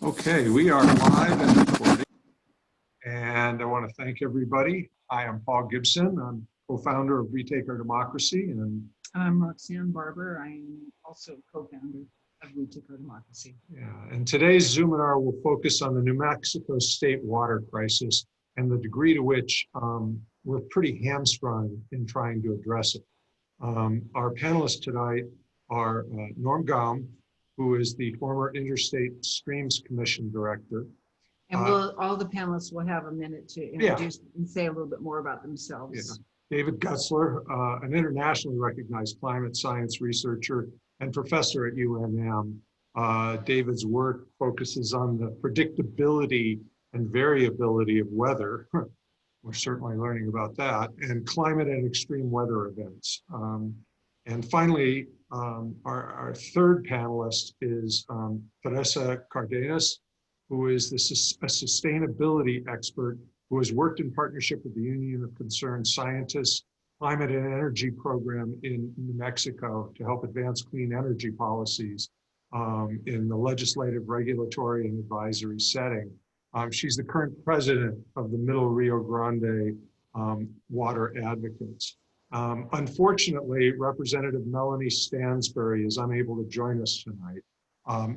Okay, we are live and recording, and I want to thank everybody. Hi, I'm Paul Gibson. I'm co-founder of Retake Our Democracy, and I'm Roxanne Barber. I'm also co-founder of Retake Our Democracy. and today's Zoominar will focus on the New Mexico state water crisis and the degree to which we're pretty hamstrung in trying to address it. Our panelists tonight are Norm Gaume, who is the former Interstate Streams Commission director. And all the panelists will have a minute to introduce and say a little bit more about themselves. Yeah. David Gutzler, an internationally recognized climate science researcher and professor at UNM. David's work focuses on the predictability and variability of weather. We're certainly learning about that, and climate and extreme weather events. And finally, our third panelist is Theresa Cardenas, who is a sustainability expert who has worked in partnership with the Union of Concerned Scientists Climate and Energy Program in New Mexico to help advance clean energy policies in the legislative, regulatory, and advisory setting. She's the current president of the Middle Rio Grande Water Advocates. Unfortunately, Representative Melanie Stansbury is unable to join us tonight,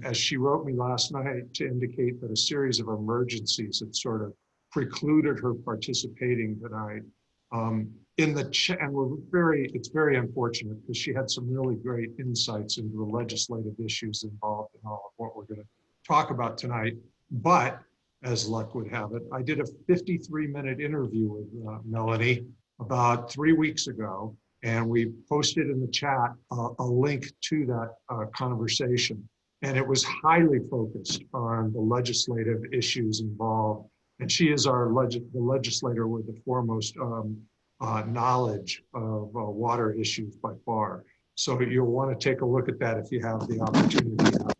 as she wrote me last night to indicate that a series of emergencies had sort of precluded her participating tonight. And it's very unfortunate because she had some really great insights into the legislative issues involved in all of what we're going to talk about tonight. But as luck would have it, I did a 53-minute interview with Melanie about 3 weeks ago, and we posted in the chat a link to that conversation. And it was highly focused on the legislative issues involved. And she is the legislator with the foremost knowledge of water issues by far. So you'll want to take a look at that if you have the opportunity to have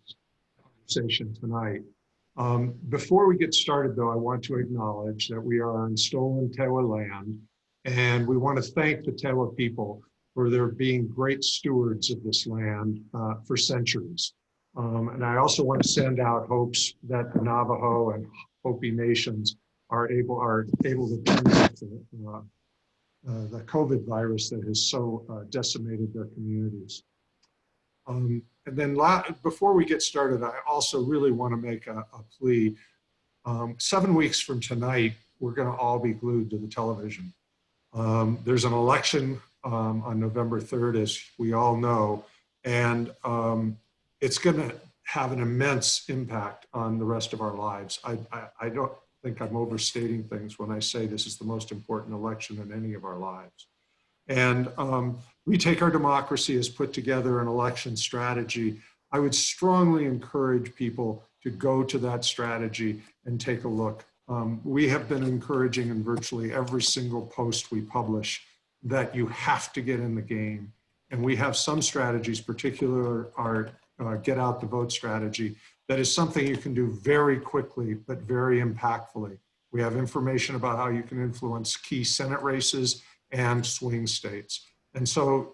this conversation tonight. Before we get started, though, I want to acknowledge that we are on stolen Tewa land, and we want to thank the Tewa people for their being great stewards of this land for centuries. And I also want to send out hopes that the Navajo and Hopi nations are able to turn off the COVID virus that has so decimated their communities. And then before we get started, I also really want to make a plea. 7 weeks from tonight, we're going to all be glued to the television. There's an election on November 3rd, as we all know, and it's going to have an immense impact on the rest of our lives. I don't think I'm overstating things when I say this is the most important election in any of our lives. And Retake Our Democracy has put together an election strategy. I would strongly encourage people to go to that strategy and take a look. We have been encouraging in virtually every single post we publish that you have to get in the game. And we have some strategies, particularly our Get Out the Vote strategy, that is something you can do very quickly, but very impactfully. We have information about how you can influence key Senate races and swing states. And so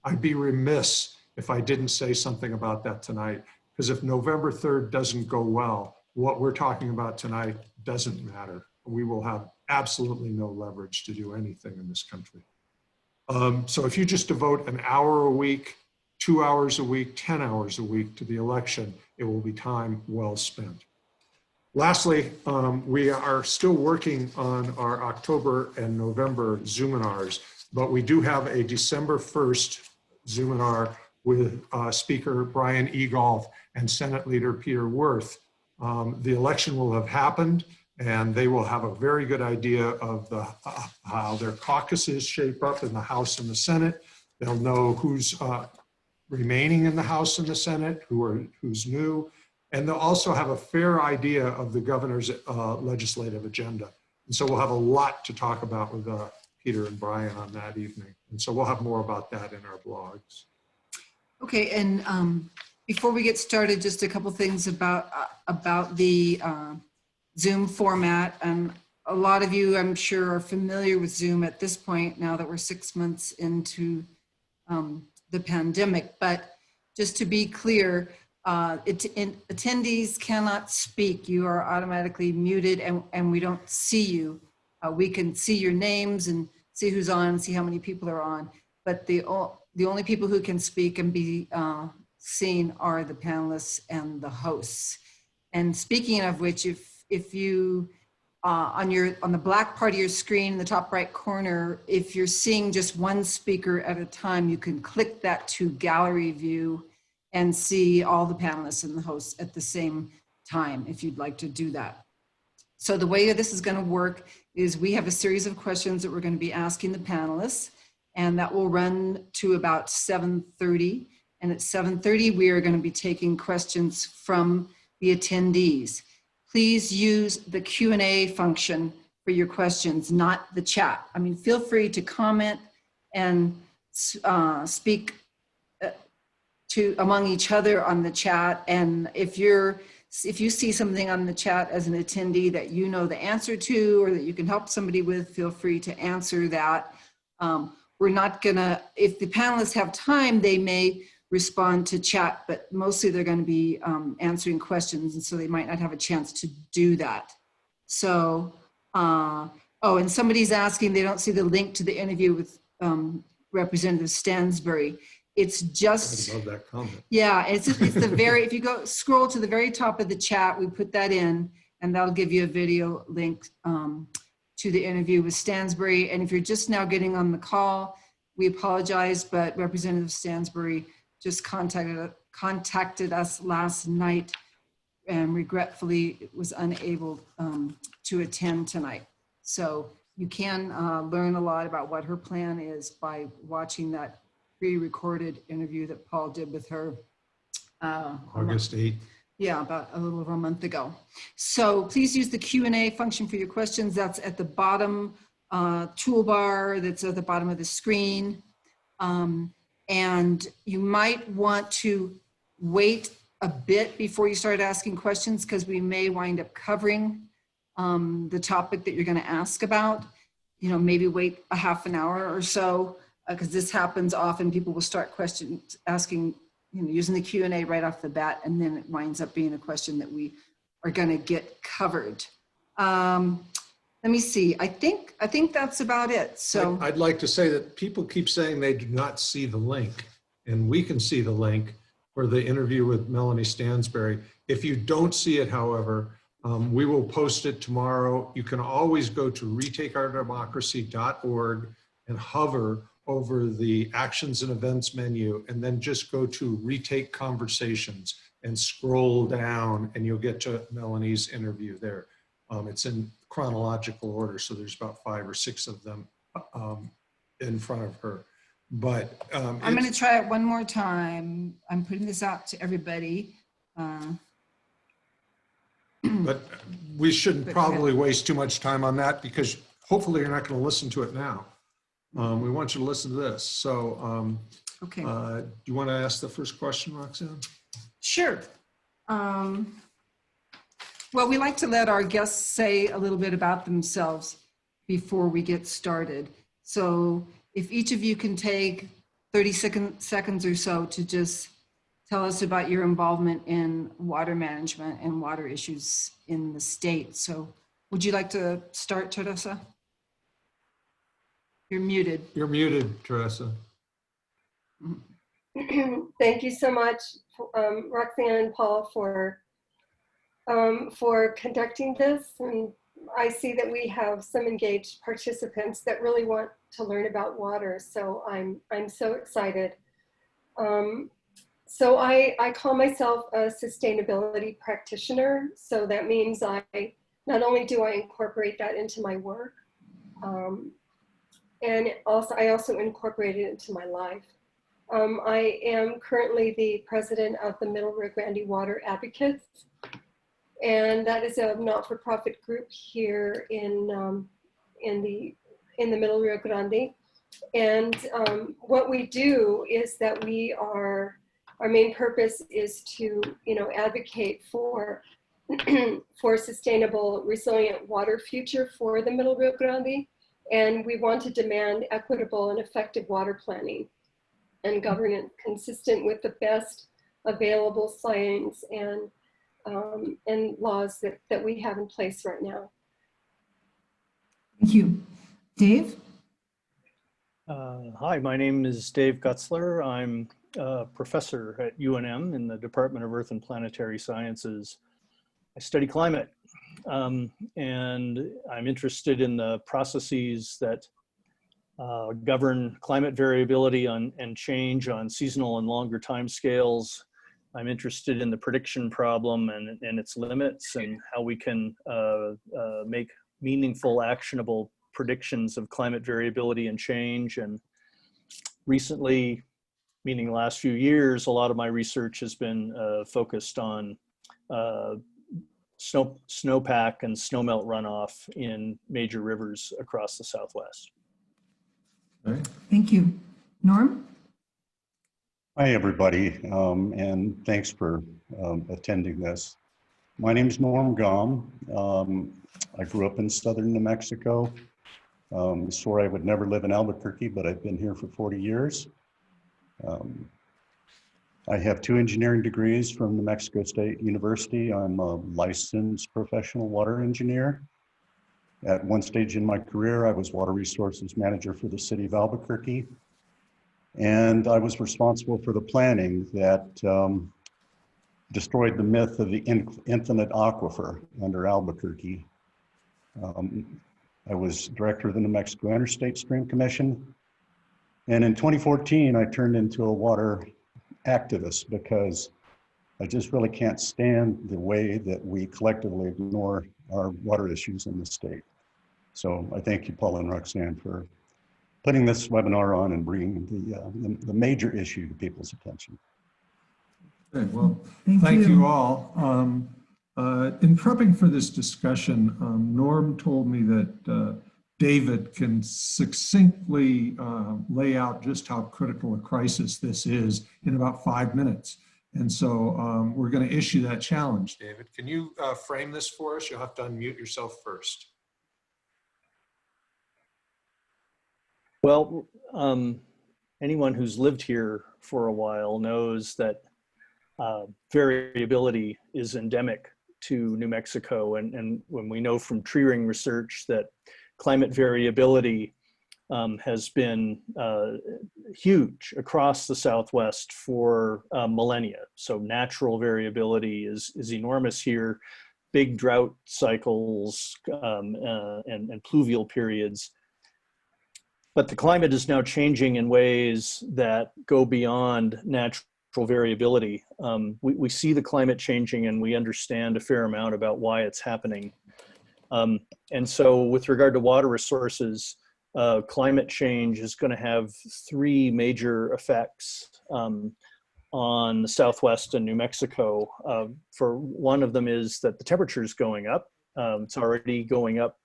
I'd be remiss if I didn't say something about that tonight, because if November 3rd doesn't go well, what we're talking about tonight doesn't matter. We will have absolutely no leverage to do anything in this country. So if you just devote an hour a week, 2 hours a week, 10 hours a week to the election, it will be time well spent. Lastly, we are still working on our October and November Zoominars, but we do have a December 1st Zoominar with Speaker Brian Egolf and Senate Leader Peter Wirth. The election will have happened, and they will have a very good idea of how their caucuses shape up in the House and the Senate. They'll know who's remaining in the House and the Senate, who's new, and they'll also have a fair idea of the governor's legislative agenda. And so we'll have a lot to talk about with Peter and Brian on that evening. And so we'll have more about that in our blogs. Okay, and before we get started, just a couple things about the Zoom format. And a lot of you, I'm sure, are familiar with Zoom at this point, now that we're 6 months into the pandemic. But just to be clear, Attendees cannot speak. You are automatically muted, and we don't see you. We can see your names and see who's on and see how many people are on. But the only people who can speak and be seen are the panelists and the hosts. And speaking of which, if you on the black part of your screen in the top right corner, if you're seeing just one speaker at a time, you can click that to gallery view and see all the panelists and the hosts at the same time if you'd like to do that. So the way this is going to work is we have a series of questions that we're going to be asking the panelists, and that will run to about 7:30. And at 7:30, we are going to be taking questions from the attendees. Please use the Q&A function for your questions, not the chat. I mean, feel free to comment and speak among each other on the chat. And if you see something on the chat as an attendee that you know the answer to, or that you can help somebody with, feel free to answer that. We're not gonna, if the panelists have time, they may respond to chat, but mostly they're going to be answering questions, and so they might not have a chance to do that. So, oh, and somebody's asking, they don't see the link to the interview with Representative Stansbury. It's just, I love that comment. Yeah, it's the very, if you scroll to the very top of the chat, we put that in, and that'll give you a video link to the interview with Stansbury. And if you're just now getting on the call, we apologize, but Representative Stansbury just contacted us last night and regretfully was unable to attend tonight. So you can learn a lot about what her plan is by watching that pre-recorded interview that Paul did with her. August 8th. Yeah, about a little over a month ago. So please use the Q&A function for your questions. That's at the bottom toolbar that's at the bottom of the screen. And you might want to wait a bit before you start asking questions, because we may wind up covering the topic that you're going to ask about. You know, maybe wait a half an hour or so, because this happens often. People will start asking, you know, using the Q&A right off the bat, and then it winds up being a question that we are going to get covered. Let me see. I think that's about it. So I'd like to say that people keep saying they do not see the link, and we can see the link for the interview with Melanie Stansbury. If you don't see it, however, we will post it tomorrow. You can always go to retakeourdemocracy.org and hover over the actions and events menu, and then just go to retake conversations and scroll down, and you'll get to Melanie's interview there. It's in chronological order, so there's about 5 or 6 of them in front of her. But I'm going to try it one more time. I'm putting this out to everybody. But we shouldn't probably waste too much time on that, because hopefully you're not going to listen to it now. We want you to listen to this. So okay. Do you want to ask the first question, Roxanne? Sure. Well, we like to let our guests say a little bit about themselves before we get started. So if each of you can take 30 seconds or so to just tell us about your involvement in water management and water issues in the state. So would you like to start, Theresa? You're muted. You're muted, Theresa. Thank you so much, Roxanne and Paul, for conducting this. I mean, I see that we have some engaged participants that really want to learn about water, so I'm so excited. So I call myself a sustainability practitioner. So that means not only do I incorporate that into my work, and I also incorporate it into my life. I am currently the president of the Middle Rio Grande Water Advocates, and that is a not-for-profit group here in the Middle Rio Grande. And what we do is that our main purpose is to, advocate for for sustainable, resilient water future for the Middle Rio Grande. And we want to demand equitable and effective water planning and governance consistent with the best available science and laws that we have in place right now. Thank you. Dave? Hi, my name is Dave Gutzler. I'm a professor at UNM in the Department of Earth and Planetary Sciences. I study climate, and I'm interested in the processes that govern climate variability and change on seasonal and longer timescales. I'm interested in the prediction problem and its limits and how we can make meaningful, actionable predictions of climate variability and change. And recently, meaning the last few years, a lot of my research has been focused on snowpack and snowmelt runoff in major rivers across the Southwest. Thank you. Norm? Hi, everybody, and thanks for attending this. My name is Norm Gaume. I grew up in southern New Mexico. Swore I would never live in Albuquerque, but I've been here for 40 years. I have 2 engineering degrees from New Mexico State University. I'm a licensed professional water engineer. At one stage in my career, I was water resources manager for the city of Albuquerque. And I was responsible for the planning that destroyed the myth of the infinite aquifer under Albuquerque. I was director of the New Mexico Interstate Stream Commission. And in 2014, I turned into a water activist because I just really can't stand the way that we collectively ignore our water issues in the state. So I thank you, Paul and Roxanne, for putting this webinar on and bringing the major issue to people's attention. Okay, well, thank you all. In prepping for this discussion, Norm told me that David can succinctly lay out just how critical a crisis this is in about 5 minutes. And so we're going to issue that challenge. David, can you frame this for us? You'll have to unmute yourself first. Well, anyone who's lived here for a while knows that variability is endemic to New Mexico. And when we know from tree ring research that climate variability has been huge across the Southwest for millennia. So natural variability is enormous here. Big drought cycles and pluvial periods. But the climate is now changing in ways that go beyond natural variability. We see the climate changing and we understand a fair amount about why it's happening. And so with regard to water resources, climate change is going to have 3 major effects on the Southwest and New Mexico. For one of them is that the temperature is going up. It's already going up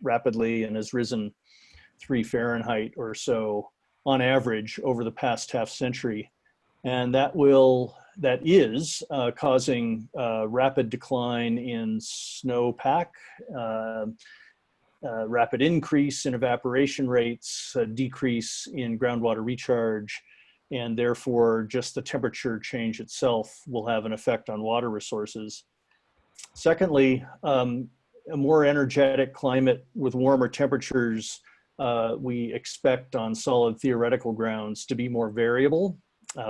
rapidly and has risen 3 Fahrenheit or so on average over the past half century. And that is causing rapid decline in snowpack, rapid increase in evaporation rates, a decrease in groundwater recharge, and therefore just the temperature change itself will have an effect on water resources. Secondly, a more energetic climate with warmer temperatures we expect on solid theoretical grounds to be more variable.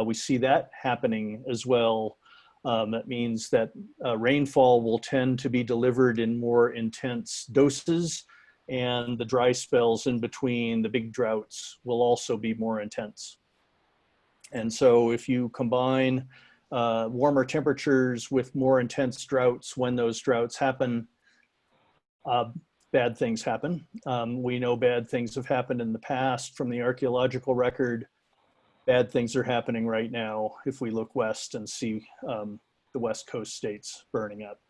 We see that happening as well. That means that rainfall will tend to be delivered in more intense doses, and the dry spells in between the big droughts will also be more intense. And so if you combine warmer temperatures with more intense droughts, when those droughts happen, bad things happen. We know bad things have happened in the past from the archaeological record. Bad things are happening right now if we look west and see the West Coast states burning up.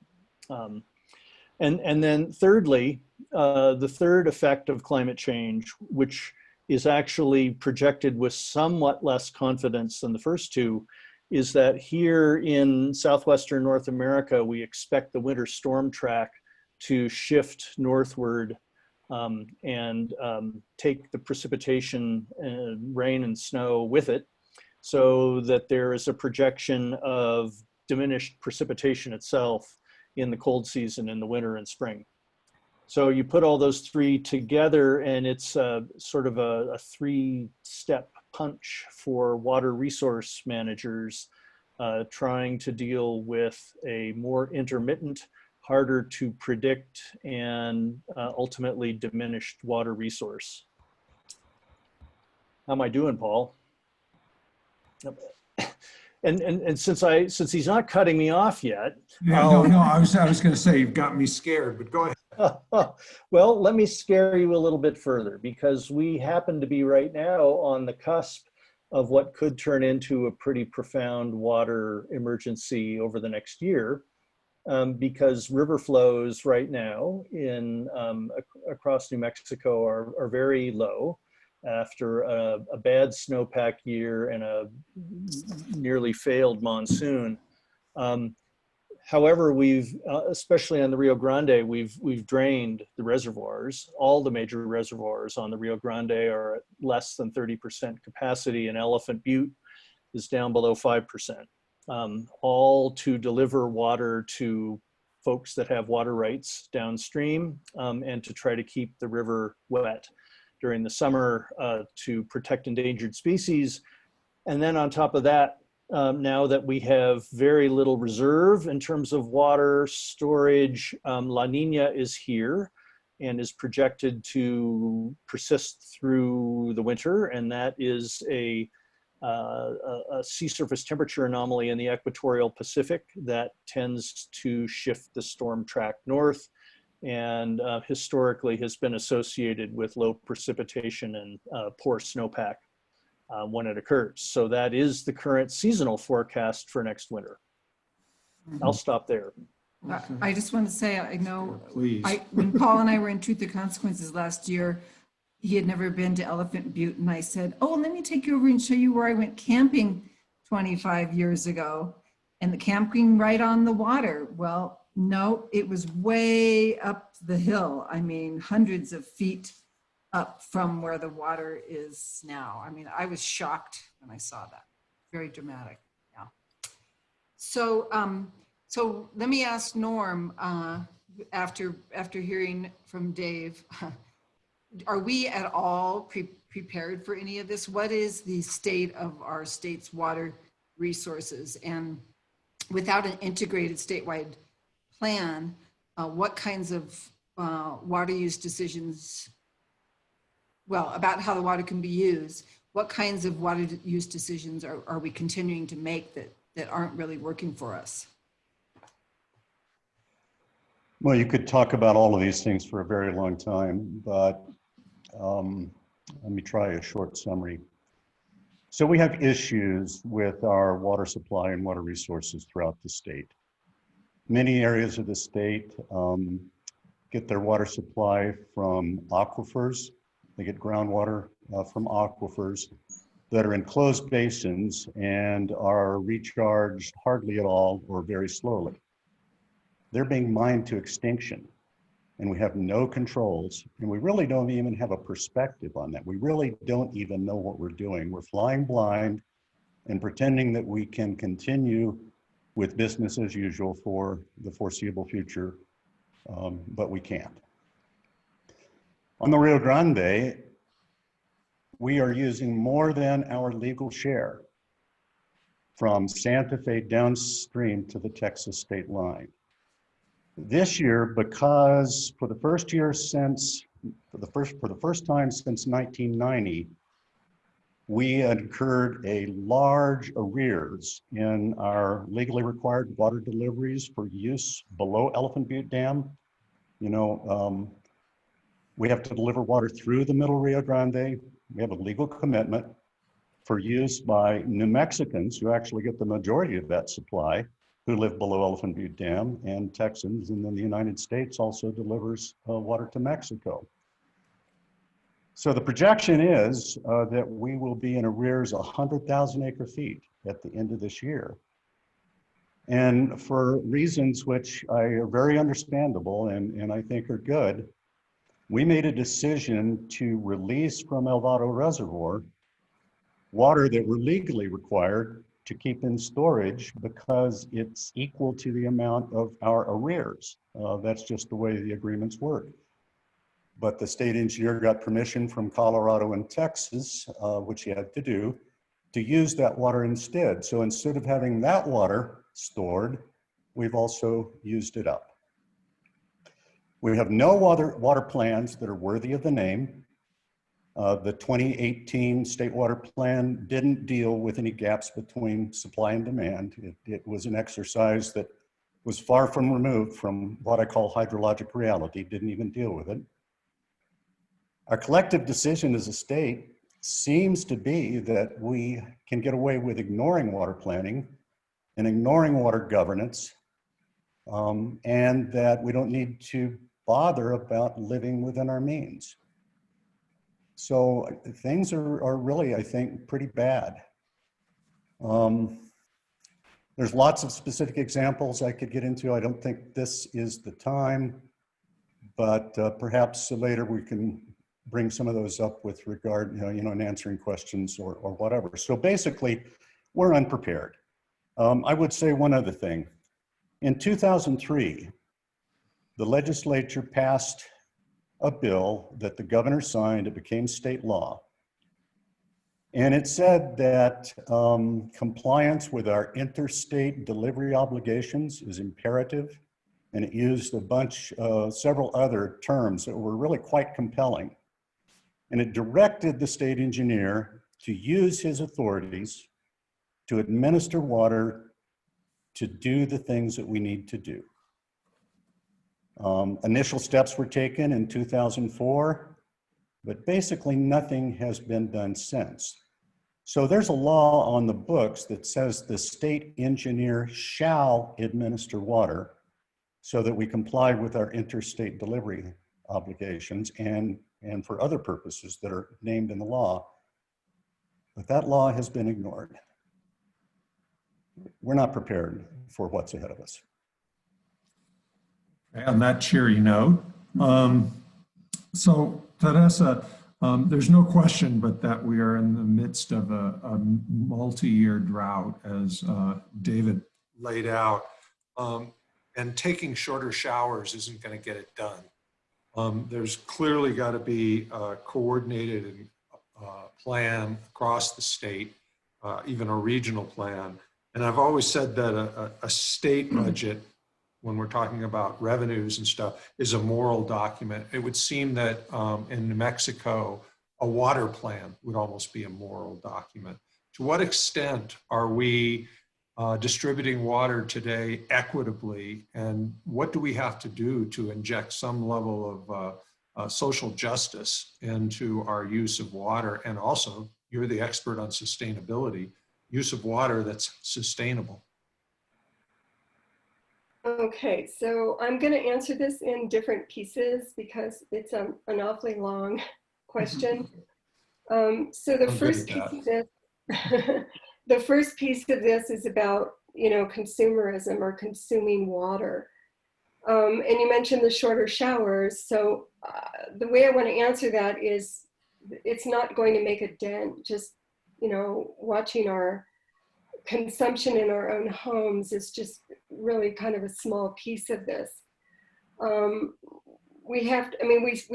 And then thirdly, the third effect of climate change, which is actually projected with somewhat less confidence than the first 2, is that here in southwestern North America, we expect the winter storm track to shift northward and take the precipitation, rain and snow with it. so that there is a projection of diminished precipitation itself in the cold season, in the winter and spring. So you put all those three together and it's sort of a three-step punch for water resource managers trying to deal with a more intermittent, harder to predict, and ultimately diminished water resource. How am I doing, Paul? And since he's not cutting me off yet. Yeah, no, I was going to say, you've got me scared, but go ahead. Well, let me scare you a little bit further, because we happen to be right now on the cusp of what could turn into a pretty profound water emergency over the next year, because river flows right now in across New Mexico are very low after a bad snowpack year and a nearly failed monsoon. However, we've, especially on the Rio Grande, we've drained the reservoirs. All the major reservoirs on the Rio Grande are at less than 30% capacity, and Elephant Butte is down below 5%. All to deliver water to folks that have water rights downstream, and to try to keep the river wet during the summer to protect endangered species. And then on top of that, now that we have very little reserve in terms of water storage, La Nina is here and is projected to persist through the winter. And that is a sea surface temperature anomaly in the equatorial Pacific that tends to shift the storm track north, and historically has been associated with low precipitation and poor snowpack when it occurs. So that is the current seasonal forecast for next winter. I'll stop there. I just want to say, I know, Please. when Paul and I were in Truth or Consequences last year, he had never been to Elephant Butte, and I said, oh, let me take you over and show you where I went camping 25 years ago, and the camping right on the water. Well, no, it was way up the hill. I mean, hundreds of feet up from where the water is now. I mean, I was shocked when I saw that. Very dramatic. Yeah. So, so let me ask Norm, after hearing from Dave, are we at all prepared for any of this? What is the state of our state's water resources? And without an integrated statewide plan, what kinds of water use decisions, well, about how the water can be used, what kinds of water use decisions are we continuing to make that aren't really working for us? Well, you could talk about all of these things for a very long time, but let me try a short summary. So we have issues with our water supply and water resources throughout the state. Many areas of the state get their water supply from aquifers. They get groundwater from aquifers that are in closed basins and are recharged hardly at all or very slowly. They're being mined to extinction, and we have no controls, and we really don't even have a perspective on that. We really don't even know what we're doing. We're flying blind and pretending that we can continue with business as usual for the foreseeable future, but we can't. On the Rio Grande, we are using more than our legal share from Santa Fe downstream to the Texas state line. This year, because for the first time since 1990, we incurred a large arrears in our legally required water deliveries for use below Elephant Butte Dam. You know, we have to deliver water through the Middle Rio Grande. We have a legal commitment for use by New Mexicans, who actually get the majority of that supply, who live below Elephant Butte Dam, and Texans, and then the United States also delivers water to Mexico. So the projection is that we will be in arrears 100,000 acre feet at the end of this year. And for reasons which are very understandable and I think are good, we made a decision to release from El Vado Reservoir water that we're legally required to keep in storage because it's equal to the amount of our arrears. That's just the way the agreements work. But the state engineer got permission from Colorado and Texas, which he had to use that water instead. So instead of having that water stored, we've also used it up. We have no water plans that are worthy of the name. The 2018 State Water Plan didn't deal with any gaps between supply and demand. It was an exercise that was far from removed from what I call hydrologic reality, didn't even deal with it. Our collective decision as a state seems to be that we can get away with ignoring water planning and ignoring water governance, and that we don't need to bother about living within our means. So things are really, I think, pretty bad. There's lots of specific examples I could get into. I don't think this is the time, but perhaps later we can bring some of those up with regard, in answering questions or whatever. So basically, we're unprepared. I would say one other thing. In 2003, the legislature passed a bill that the governor signed. It became state law. And it said that compliance with our interstate delivery obligations is imperative. And it used several other terms that were really quite compelling. And it directed the state engineer to use his authorities to administer water to do the things that we need to do. Initial steps were taken in 2004, but basically nothing has been done since. So there's a law on the books that says the state engineer shall administer water so that we comply with our interstate delivery obligations and for other purposes that are named in the law. But that law has been ignored. We're not prepared for what's ahead of us. On that cheery note, so Theresa, there's no question but that we are in the midst of a multi-year drought, as David laid out, and taking shorter showers isn't going to get it done. There's clearly got to be a coordinated plan across the state, even a regional plan. And I've always said that a state budget, when we're talking about revenues and stuff, is a moral document. It would seem that in New Mexico, a water plan would almost be a moral document. To what extent are we distributing water today equitably, and what do we have to do to inject some level of social justice into our use of water? And also, you're the expert on sustainability, use of water that's sustainable. Okay, so I'm going to answer this in different pieces because it's an awfully long question. So the first piece of this, the first piece of this is about, consumerism or consuming water. And you mentioned the shorter showers. So the way I want to answer that is it's not going to make a dent. Just, watching our consumption in our own homes is just really kind of a small piece of this. We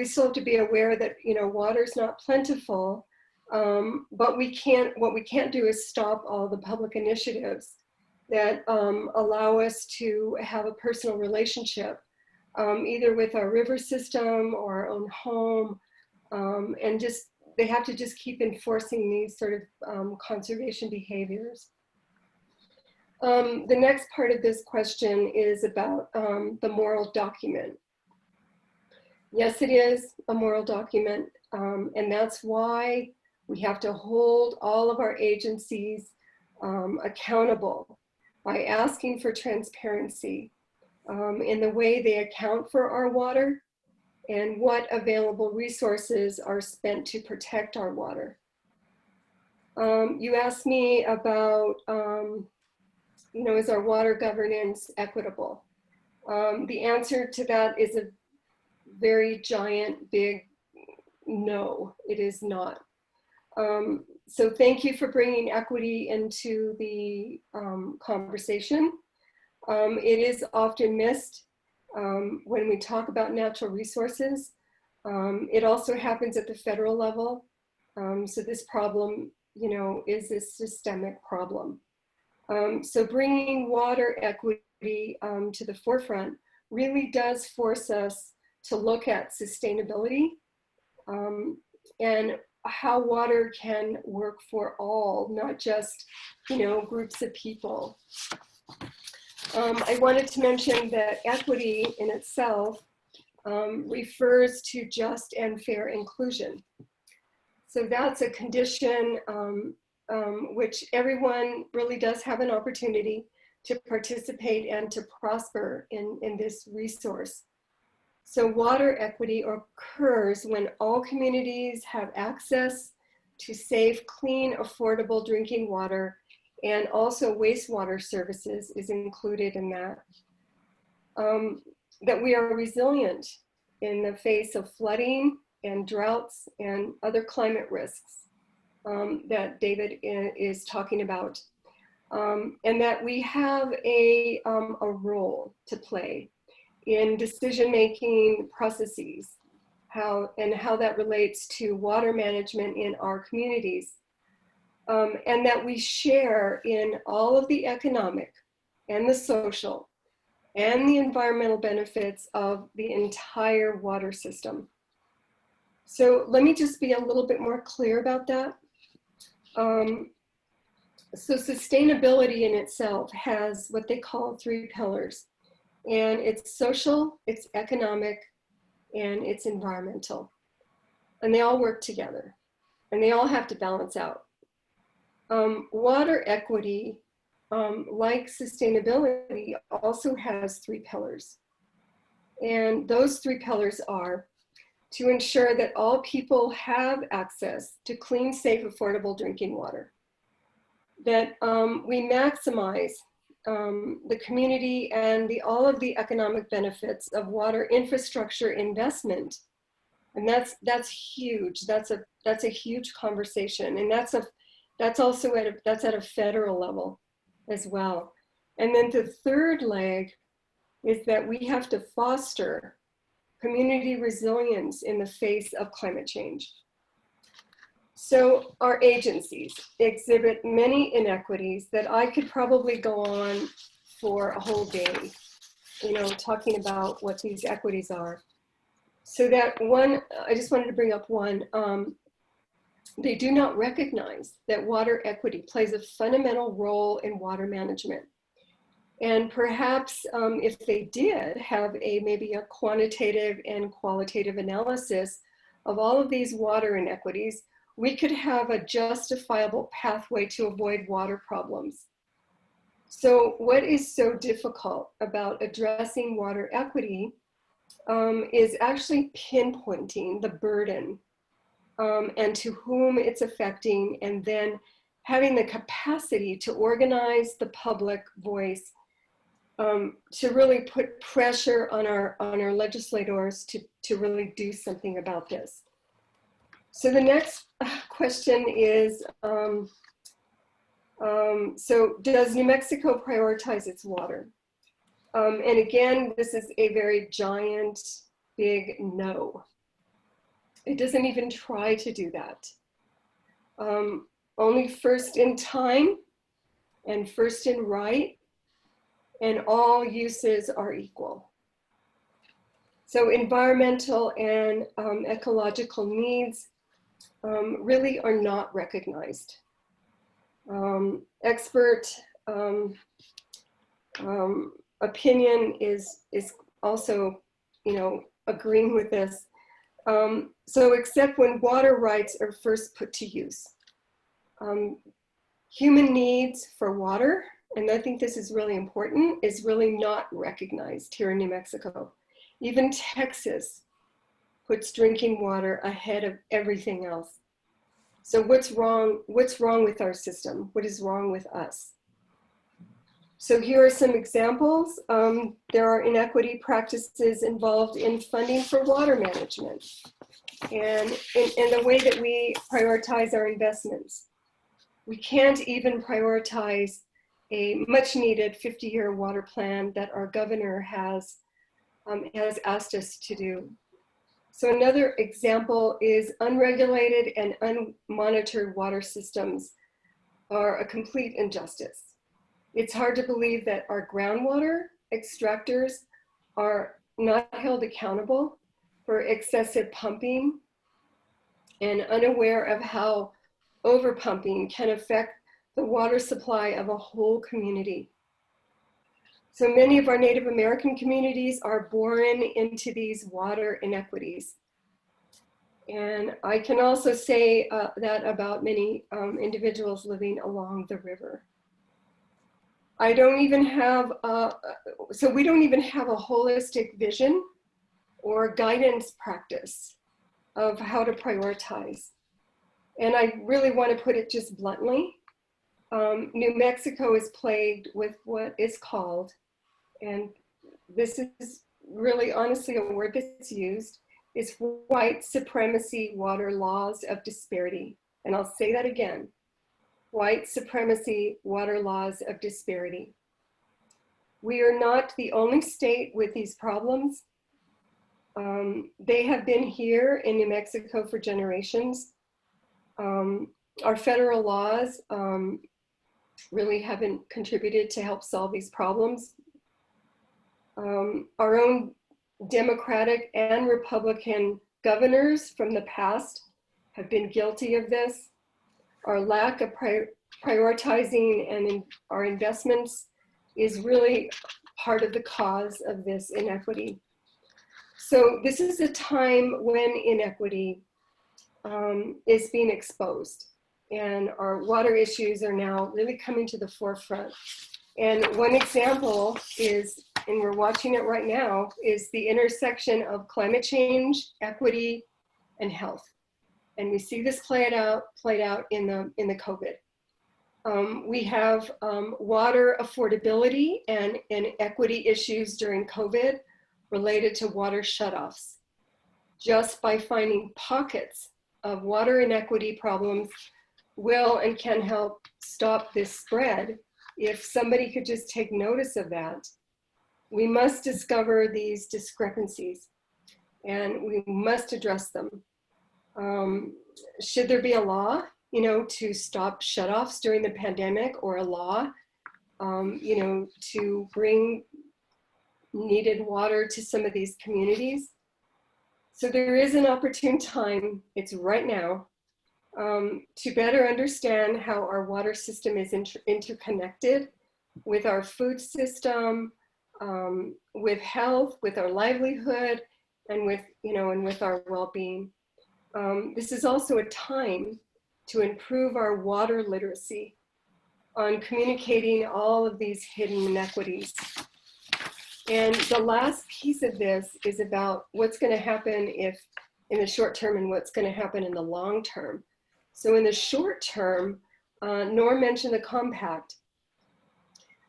still have to be aware that, water's not plentiful, but what we can't do is stop all the public initiatives that allow us to have a personal relationship, either with our river system or our own home, and they have to just keep enforcing these sort of conservation behaviors. The next part of this question is about the moral document. Yes, it is a moral document, and that's why we have to hold all of our agencies accountable by asking for transparency in the way they account for our water and what available resources are spent to protect our water. You asked me about, is our water governance equitable? The answer to that is a very giant, big no, it is not. So thank you for bringing equity into the conversation. It is often missed when we talk about natural resources. It also happens at the federal level. So this problem, you know, is a systemic problem. So bringing water equity to the forefront really does force us to look at sustainability and how water can work for all, not just, you know, groups of people. I wanted to mention that equity in itself refers to just and fair inclusion. So that's a condition which everyone really does have an opportunity to participate and to prosper in this resource. So water equity occurs when all communities have access to safe, clean, affordable drinking water, and also wastewater services is included in that. That we are resilient in the face of flooding and droughts and other climate risks that David is talking about. And that we have a role to play in decision-making processes, how that relates to water management in our communities, and that we share in all of the economic and the social and the environmental benefits of the entire water system. So let me just be a little bit more clear about that. So sustainability in itself has what they call 3 pillars. And it's social, it's economic, and it's environmental. And they all work together, and they all have to balance out. Water equity, like sustainability, also has 3 pillars. And those 3 pillars are to ensure that all people have access to clean, safe, affordable drinking water, that we maximize the community and all of the economic benefits of water infrastructure investment. And that's huge. That's a huge conversation. And that's also at a federal level as well. And then the third leg is that we have to foster community resilience in the face of climate change. So our agencies exhibit many inequities that I could probably go on for a whole day, you know, talking about what these equities are. So that one, I just wanted to bring up one. They do not recognize that water equity plays a fundamental role in water management. And perhaps if they did have maybe a quantitative and qualitative analysis of all of these water inequities, we could have a justifiable pathway to avoid water problems. So what is so difficult about addressing water equity is actually pinpointing the burden and to whom it's affecting, and then having the capacity to organize the public voice to really put pressure on our legislators to really do something about this. So the next question is, so does New Mexico prioritize its water? And again, this is a very giant, big no. It doesn't even try to do that. Only first in time and first in right, and all uses are equal. So environmental and ecological needs really are not recognized. Expert opinion is also, you know, agreeing with this. So except when water rights are first put to use. Human needs for water, and I think this is really important, is really not recognized here in New Mexico. Even Texas puts drinking water ahead of everything else. So what's wrong with our system? What is wrong with us? So here are some examples. There are inequity practices involved in funding for water management and in the way that we prioritize our investments. We can't even prioritize a much needed 50-year water plan that our governor has asked us to do. So another example is unregulated and unmonitored water systems are a complete injustice. It's hard to believe that our groundwater extractors are not held accountable for excessive pumping and unaware of how overpumping can affect the water supply of a whole community. So many of our Native American communities are born into these water inequities. And I can also say that about many individuals living along the river. I don't even have, so we don't even have a holistic vision or guidance practice of how to prioritize. And I really want to put it just bluntly. New Mexico is plagued with what is called, and this is really honestly a word that's used, is white supremacy water laws of disparity. And I'll say that again, white supremacy water laws of disparity. We are not the only state with these problems. They have been here in New Mexico for generations. Our federal laws really haven't contributed to help solve these problems. Our own Democratic and Republican governors from the past have been guilty of this. Our lack of prioritizing and our investments is really part of the cause of this inequity. So this is a time when inequity is being exposed, and our water issues are now really coming to the forefront. And one example is, and we're watching it right now, is the intersection of climate change, equity, and health. And we see this played out in the COVID. We have water affordability and equity issues during COVID related to water shutoffs. Just by finding pockets of water inequity problems will and can help stop this spread. If somebody could just take notice of that. We must discover these discrepancies and we must address them. Should there be a law, to stop shutoffs during the pandemic, or a law, to bring needed water to some of these communities? So there is an opportune time, it's right now, to better understand how our water system is interconnected with our food system, with health, with our livelihood, and with our well-being. This is also a time to improve our water literacy on communicating all of these hidden inequities. And the last piece of this is about what's going to happen in the short term and what's going to happen in the long term. So in the short term, Norm mentioned the compact.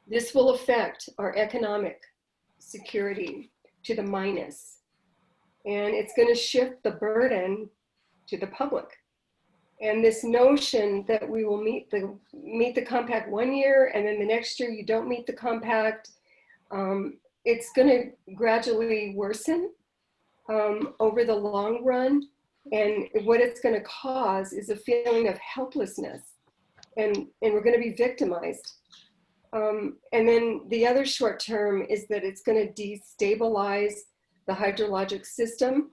This will affect our economic security to the minus, and it's going to shift the burden to the public. And this notion that we will meet the compact one year and then the next year you don't meet the compact, it's going to gradually worsen over the long run. And what it's going to cause is a feeling of helplessness, and we're going to be victimized. And then the other short term is that it's going to destabilize the hydrologic system.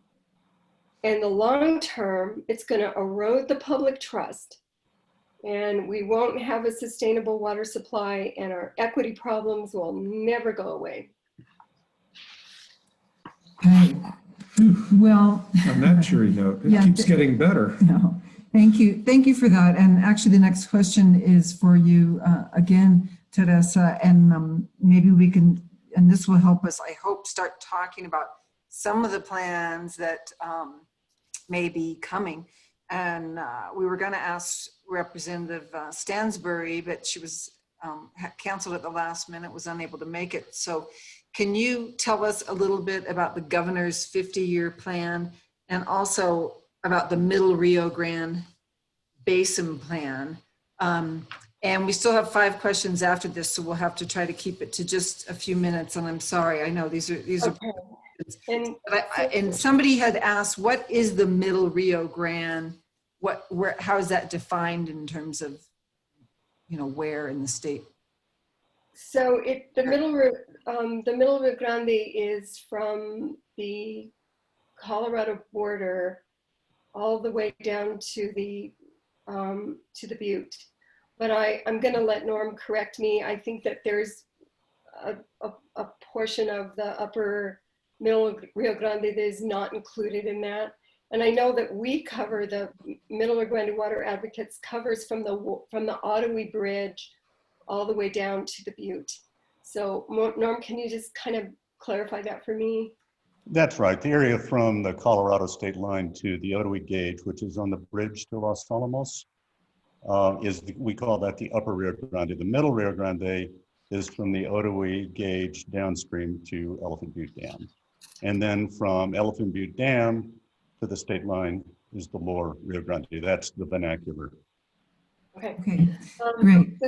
And the long term, it's going to erode the public trust, and we won't have a sustainable water supply, and our equity problems will never go away. Okay. Well, On that cheery note, it Yeah, keeps getting better. no, thank you. Thank you for that. And actually the next question is for you again, Theresa, and maybe we can, and this will help us, I hope, start talking about some of the plans that may be coming. And we were going to ask Representative Stansbury, but she was canceled at the last minute, was unable to make it. So can you tell us a little bit about the governor's 50-year plan, and also about the Middle Rio Grande Basin plan, And we still have 5 questions after this, so we'll have to try to keep it to just a few minutes. And I'm sorry, I know these are. Okay. And And somebody had asked, what is the Middle Rio Grande? How is that defined in terms of, where in the state? so the Middle Rio Grande is from the Colorado border all the way down to the Butte. But I'm going to let Norm correct me. I think that there's a portion of the upper Middle Rio Grande that is not included in that. And I know that we cover, the Middle Rio Grande Water Advocates covers from the Ottawa Bridge all the way down to the Butte. So Norm, can you just kind of clarify that for me? That's right. The area from the Colorado state line to the Ottawa Gauge, which is on the bridge to Los Alamos, we call that the upper Rio Grande. The middle Rio Grande is from the Ottawa Gauge downstream to Elephant Butte Dam. And then from Elephant Butte Dam to the state line is the lower Rio Grande. That's the vernacular. Okay. Okay, great. So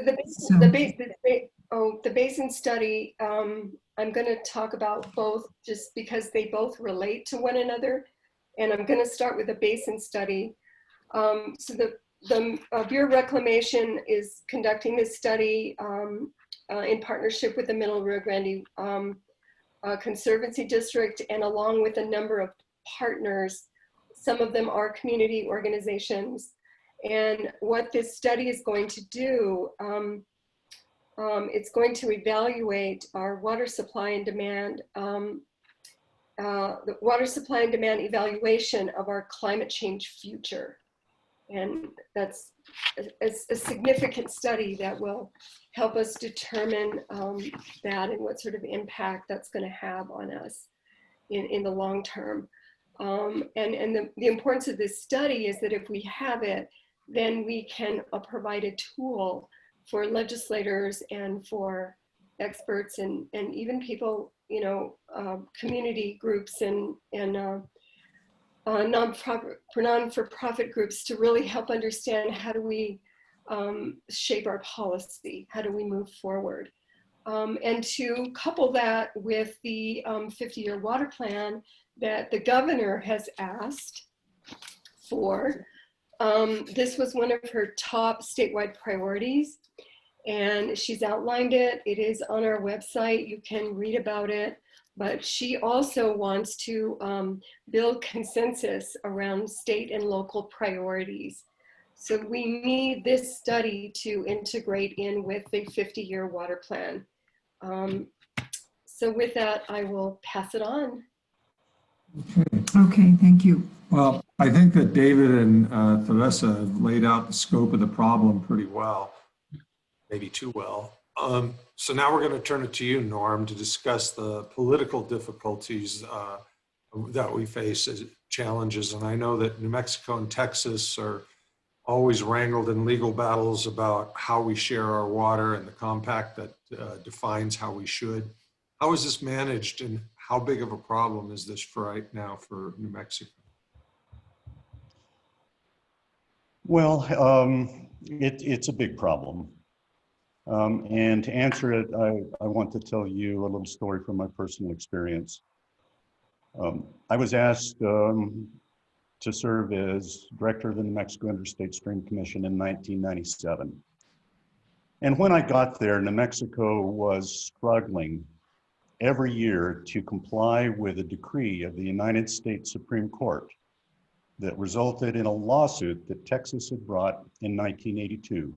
the basin study, I'm going to talk about both just because they both relate to one another. And I'm going to start with the basin study. So the Bureau of Reclamation is conducting this study in partnership with the Middle Rio Grande Conservancy District, and along with a number of partners. Some of them are community organizations. And what this study is going to do, it's going to evaluate our water supply and demand, the water supply and demand evaluation of our climate change future. And that's a significant study that will help us determine that and what sort of impact that's going to have on us in the long term. And the importance of this study is that if we have it, then we can provide a tool for legislators and for experts and even people, community groups and non-for-profit groups to really help understand how do we shape our policy, how do we move forward. And to couple that with the 50-year water plan that the governor has asked for. This was one of her top statewide priorities, and she's outlined it. It is on our website. You can read about it. But she also wants to build consensus around state and local priorities. So we need this study to integrate in with the 50-year water plan. So with that, I will pass it on. Okay, thank you. Well, I think that David and Theresa have laid out the scope of the problem pretty well, Maybe too well. So now we're going to turn it to you, Norm, to discuss the political difficulties that we face as challenges. And I know that New Mexico and Texas are always wrangled in legal battles about how we share our water and the compact that defines how we should. How is this managed, and how big of a problem is this for right now for New Mexico? Well, it's a big problem. And to answer it, I want to tell you a little story from my personal experience. I was asked to serve as director of the New Mexico Interstate Stream Commission in 1997. And when I got there, New Mexico was struggling every year to comply with a decree of the United States Supreme Court that resulted in a lawsuit that Texas had brought in 1982.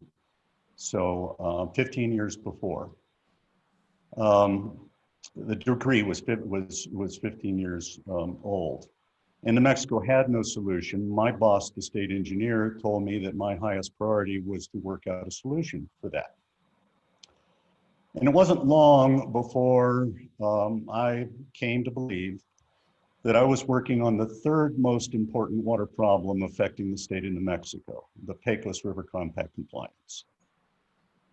So 15 years before. The decree was 15 years old. And New Mexico had no solution. My boss, the state engineer, told me that my highest priority was to work out a solution for that. And it wasn't long before I came to believe that I was working on the third most important water problem affecting the state of New Mexico, the Pecos River Compact compliance.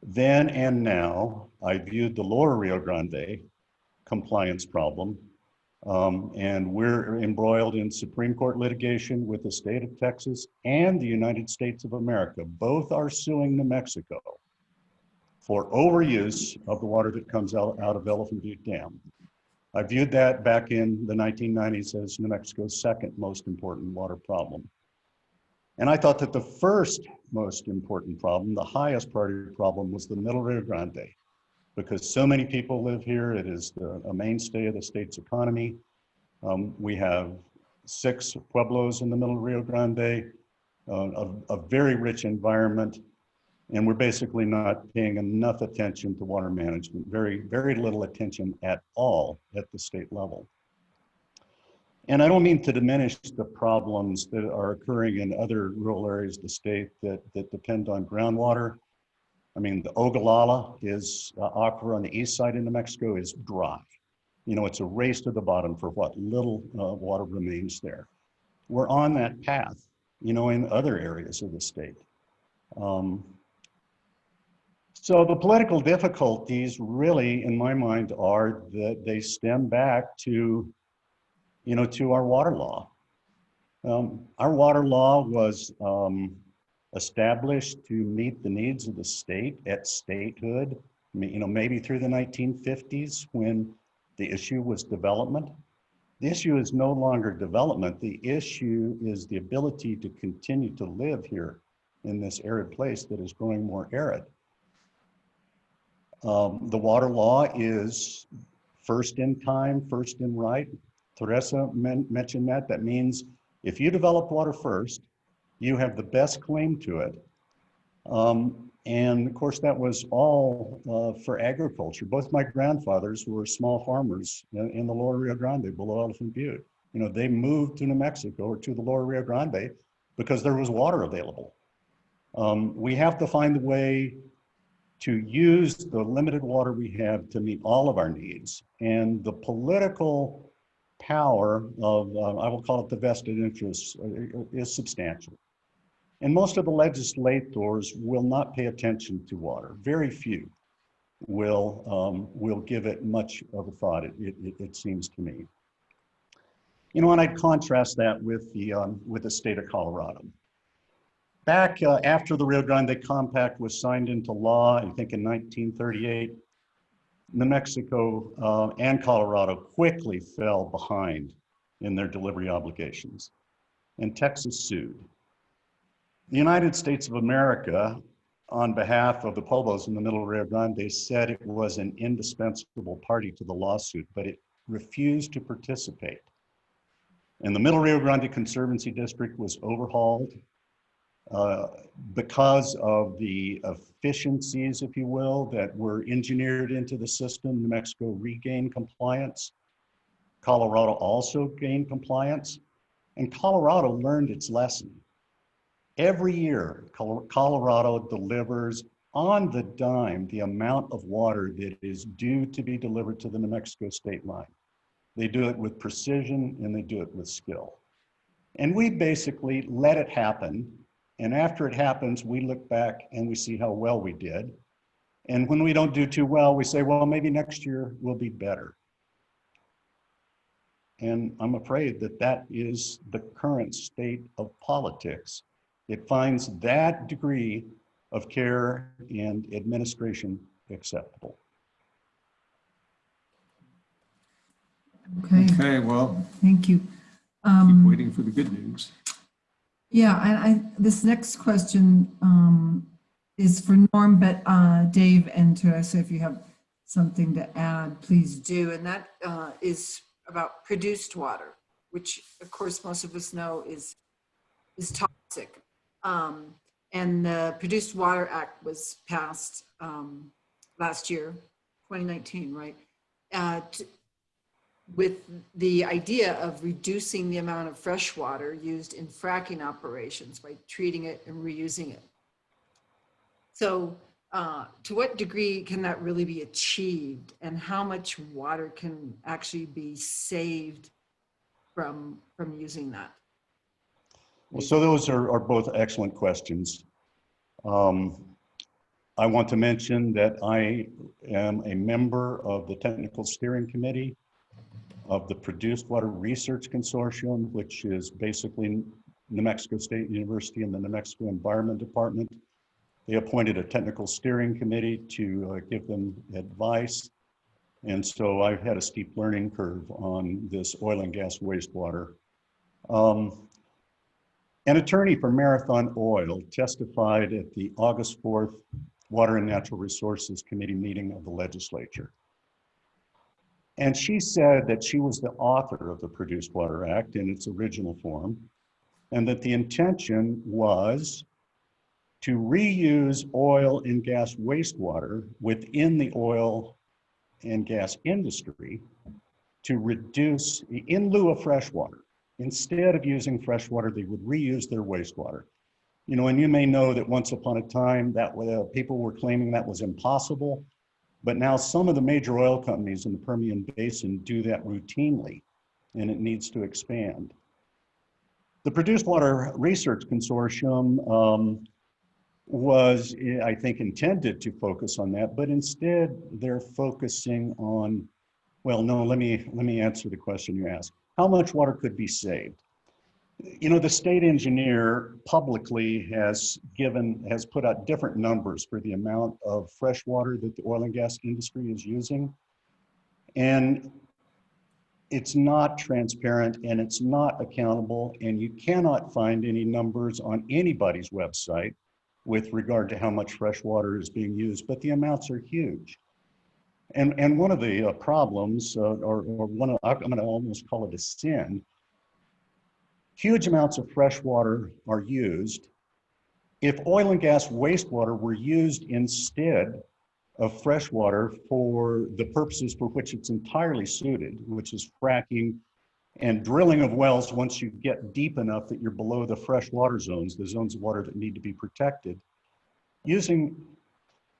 Then and now, I viewed the lower Rio Grande compliance problem And we're embroiled in Supreme Court litigation with the state of Texas and the United States of America. Both are suing New Mexico for overuse of the water that comes out of Elephant Butte Dam. I viewed that back in the 1990s as New Mexico's second most important water problem. And I thought that the first most important problem, the highest priority problem, was the Middle Rio Grande, because so many people live here. It is a mainstay of the state's economy. We have 6 pueblos in the Middle Rio Grande, a very rich environment, and we're basically not paying enough attention to water management, very little attention at all at the state level. And I don't mean to diminish the problems that are occurring in other rural areas of the state that depend on groundwater. I mean, the Ogallala is aquifer on the east side of New Mexico is dry. You know, it's a race to the bottom for what little water remains there. We're on that path, you know, in other areas of the state. So the political difficulties really, in my mind, are that they stem back to, you know, to our water law. Our water law was established to meet the needs of the state at statehood, you know, maybe through the 1950s when the issue was development. The issue is no longer development. The issue is the ability to continue to live here in this arid place that is growing more arid. The water law is first in time, first in right. Theresa mentioned that. That means if you develop water first, you have the best claim to it. And of course, that was all for agriculture. Both my grandfathers were small farmers in the Lower Rio Grande below Elephant Butte. You know, they moved to New Mexico or to the Lower Rio Grande because there was water available. We have to find a way to use the limited water we have to meet all of our needs. And the political power of, I will call it the vested interests, is substantial. And most of the legislators will not pay attention to water. Very few will give it much of a thought, it seems to me. You know, and I'd contrast that with the state of Colorado. Back after the Rio Grande Compact was signed into law, I think in 1938, New Mexico and Colorado quickly fell behind in their delivery obligations, and Texas sued. The United States of America, on behalf of the pueblos in the Middle Rio Grande, said it was an indispensable party to the lawsuit, but it refused to participate. And the Middle Rio Grande Conservancy District was overhauled because of the efficiencies, if you will, that were engineered into the system. New Mexico regained compliance. Colorado also gained compliance, and Colorado learned its lesson. Every year, Colorado delivers on the dime the amount of water that is due to be delivered to the New Mexico state line. They do it with precision and they do it with skill. And we basically let it happen. And after it happens, we look back and we see how well we did. And when we don't do too well, we say, well, maybe next year will be better. And I'm afraid that that is the current state of politics. It finds that degree of care and administration acceptable. Okay, Okay, well, thank you. keep waiting for the good news. Yeah, and this next question is for Norm, but Dave and Theresa, if you have something to add, please do. And that is about produced water, which of course most of us know is toxic. And the Produced Water Act was passed last year, 2019, right? With the idea of reducing the amount of fresh water used in fracking operations by treating it and reusing it. So to what degree can that really be achieved, and how much water can actually be saved from using that? Well, so those are both excellent questions. I want to mention that I am a member of the Technical Steering Committee of the Produced Water Research Consortium, which is basically New Mexico State University and the New Mexico Environment Department. They appointed a technical steering committee to give them advice. And so I've had a steep learning curve on this oil and gas wastewater. An attorney for Marathon Oil testified at the August 4th Water and Natural Resources Committee meeting of the legislature. And she said that she was the author of the Produced Water Act in its original form, and that the intention was to reuse oil and gas wastewater within the oil and gas industry to reduce, in lieu of fresh water. Instead of using fresh water, they would reuse their wastewater. You know, and you may know that once upon a time that people were claiming that was impossible, but now some of the major oil companies in the Permian Basin do that routinely, and it needs to expand. The Produced Water Research Consortium was, I think, intended to focus on that, but instead they're focusing on, well, no, let me answer the question you asked. How much water could be saved? You know, the state engineer publicly has put out different numbers for the amount of fresh water that the oil and gas industry is using. And it's not transparent and it's not accountable, and you cannot find any numbers on anybody's website with regard to how much fresh water is being used, but the amounts are huge. And one of the problems, I'm going to almost call it a sin, huge amounts of fresh water are used. If oil and gas wastewater were used instead of fresh water for the purposes for which it's entirely suited, which is fracking and drilling of wells once you get deep enough that you're below the fresh water zones, the zones of water that need to be protected, using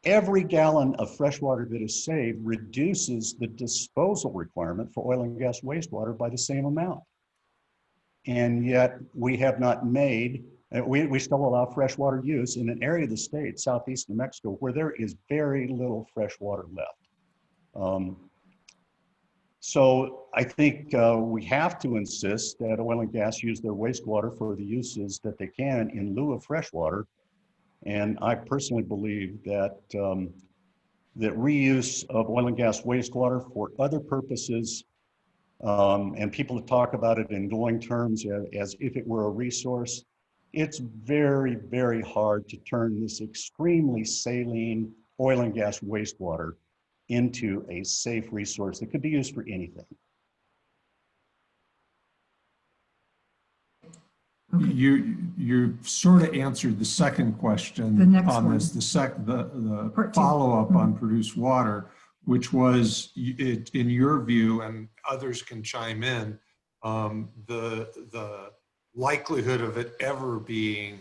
every gallon of fresh water that is saved reduces the disposal requirement for oil and gas wastewater by the same amount. And yet we have not made, we still allow freshwater use in an area of the state, southeast New Mexico, where there is very little fresh water left. So I think we have to insist that oil and gas use their wastewater for the uses that they can in lieu of fresh water. And I personally believe that that reuse of oil and gas wastewater for other purposes, and people talk about it in glowing terms as if it were a resource, it's very, very hard to turn this extremely saline oil and gas wastewater into a safe resource that could be used for anything. Okay. You sort of answered the second question The next on one. this, the Part two. follow-up on produced water, which was, in your view, and others can chime in, the likelihood of it ever being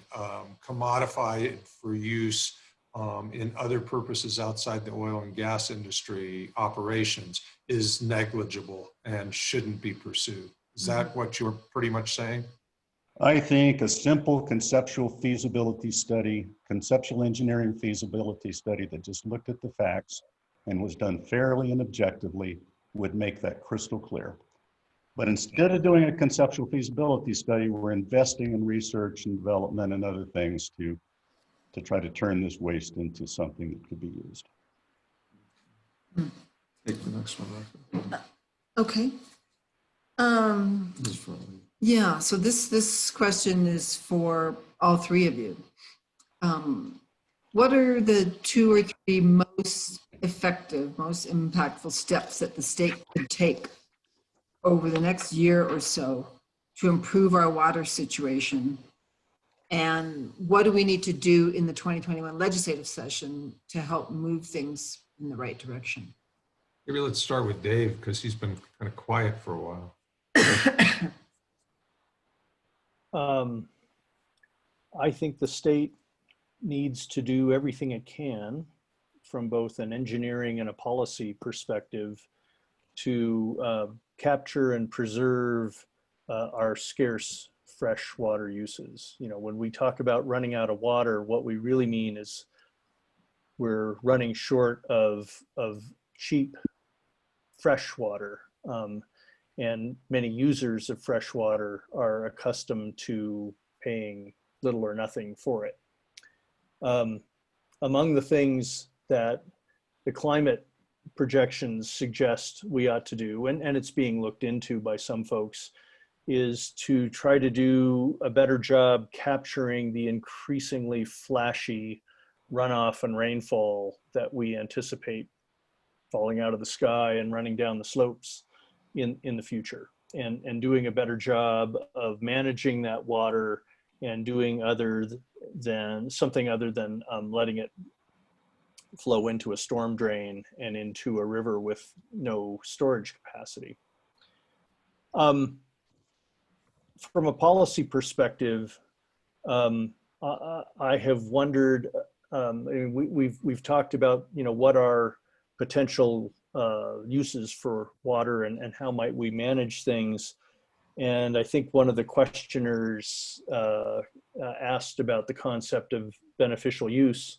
commodified for use in other purposes outside the oil and gas industry operations is negligible and shouldn't be pursued. Is that what you're pretty much saying? I think a simple conceptual feasibility study, conceptual engineering feasibility study that just looked at the facts and was done fairly and objectively would make that crystal clear. But instead of doing a conceptual feasibility study, we're investing in research and development and other things to try to turn this waste into something that could be used. Take the next one. Okay. Yeah, so this question is for all three of you. What are the 2 or 3 most effective, most impactful steps that the state could take over the next year or so to improve our water situation? And what do we need to do in the 2021 legislative session to help move things in the right direction? Maybe let's start with Dave, because he's been kind of quiet for a while. I think the state needs to do everything it can from both an engineering and a policy perspective to capture and preserve our scarce fresh water uses. You know, when we talk about running out of water, what we really mean is we're running short of cheap fresh water. and many users of fresh water are accustomed to paying little or nothing for it. Among the things that the climate projections suggest we ought to do, and it's being looked into by some folks, is to try to do a better job capturing the increasingly flashy runoff and rainfall that we anticipate falling out of the sky and running down the slopes in the future, and doing a better job of managing that water and doing something other than letting it flow into a storm drain and into a river with no storage capacity. From a policy perspective, I have wondered, we've talked about, what are potential uses for water and how might we manage things. And I think one of the questioners asked about the concept of beneficial use.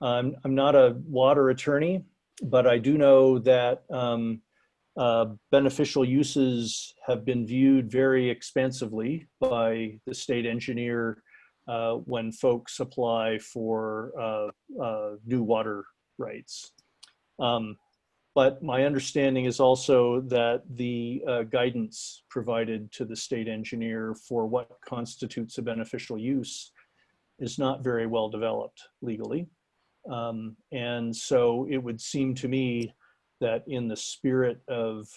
I'm not a water attorney, but I do know that beneficial uses have been viewed very expansively by the state engineer when folks apply for new water rights. But my understanding is also that the guidance provided to the state engineer for what constitutes a beneficial use is not very well developed legally. And so it would seem to me that in the spirit of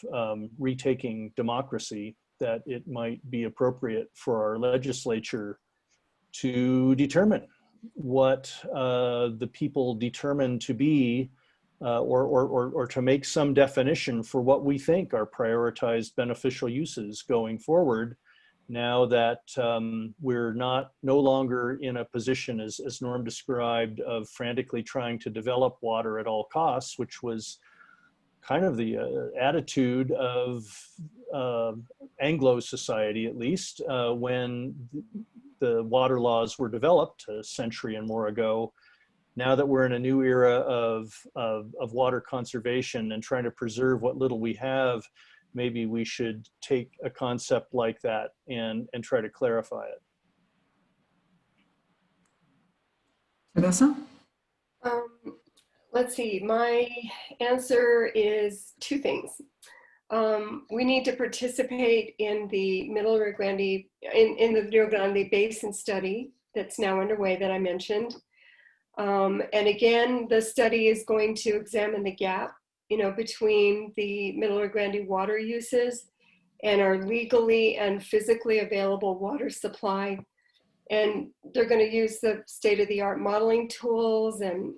retaking democracy, that it might be appropriate for our legislature to determine what the people determine to be, or to make some definition for what we think are prioritized beneficial uses going forward, now that we're no longer in a position, as Norm described, of frantically trying to develop water at all costs, which was kind of the attitude of Anglo society, at least, when the water laws were developed a century and more ago. Now that we're in a new era of water conservation and trying to preserve what little we have, maybe we should take a concept like that and try to clarify it. Theresa? Let's see, my answer is two things. We need to participate in the Middle Rio Grande, in the Rio Grande Basin study that's now underway that I mentioned. And again, the study is going to examine the gap, between the Middle Rio Grande water uses and our legally and physically available water supply. And they're going to use the state-of-the-art modeling tools and,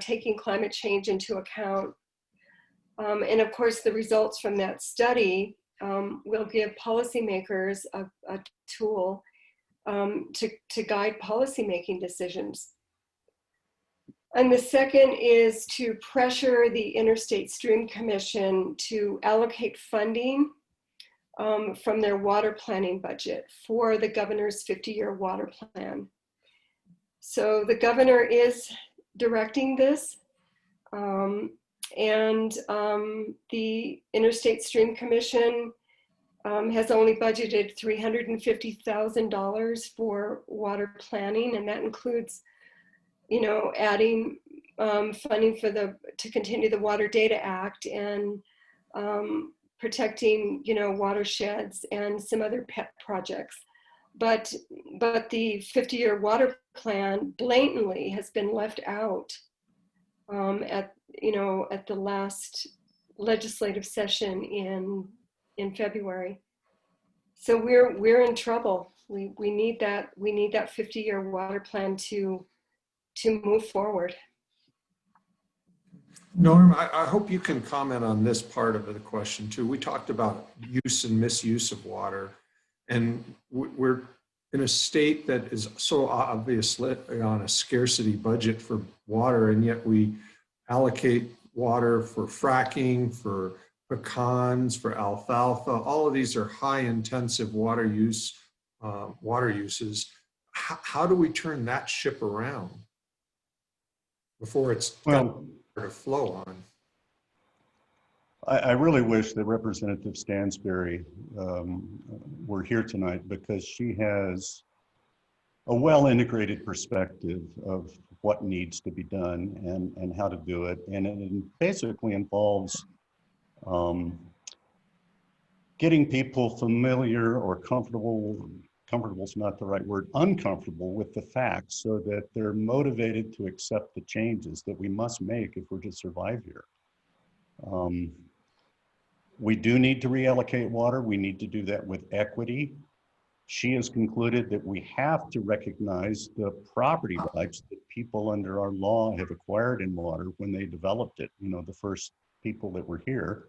taking climate change into account. And of course, the results from that study will give policymakers a tool to guide policymaking decisions. And the second is to pressure the Interstate Stream Commission to allocate funding from their water planning budget for the governor's 50-year water plan. So the governor is directing this, and the Interstate Stream Commission has only budgeted $350,000 for water planning, and that includes adding funding to continue the Water Data Act and protecting, watersheds and some other pet projects. But the 50-year water plan blatantly has been left out at the last legislative session in February. So we're in trouble. We need that 50-year water plan to move forward. Norm, I hope you can comment on this part of the question too. We talked about use and misuse of water, and we're in a state that is so obviously on a scarcity budget for water, and yet we allocate water for fracking, for pecans, for alfalfa. All of these are high intensive water uses. How do we turn that ship around before it's to flow on? I really wish that Representative Stansberry were here tonight, because she has a well-integrated perspective of what needs to be done and how to do it. And it basically involves getting people familiar or comfortable is not the right word, uncomfortable with the facts, so that they're motivated to accept the changes that we must make if we're to survive here. We do need to reallocate water. We need to do that with equity. She has concluded that we have to recognize the property rights that people under our law have acquired in water when they developed it, you know, the first people that were here.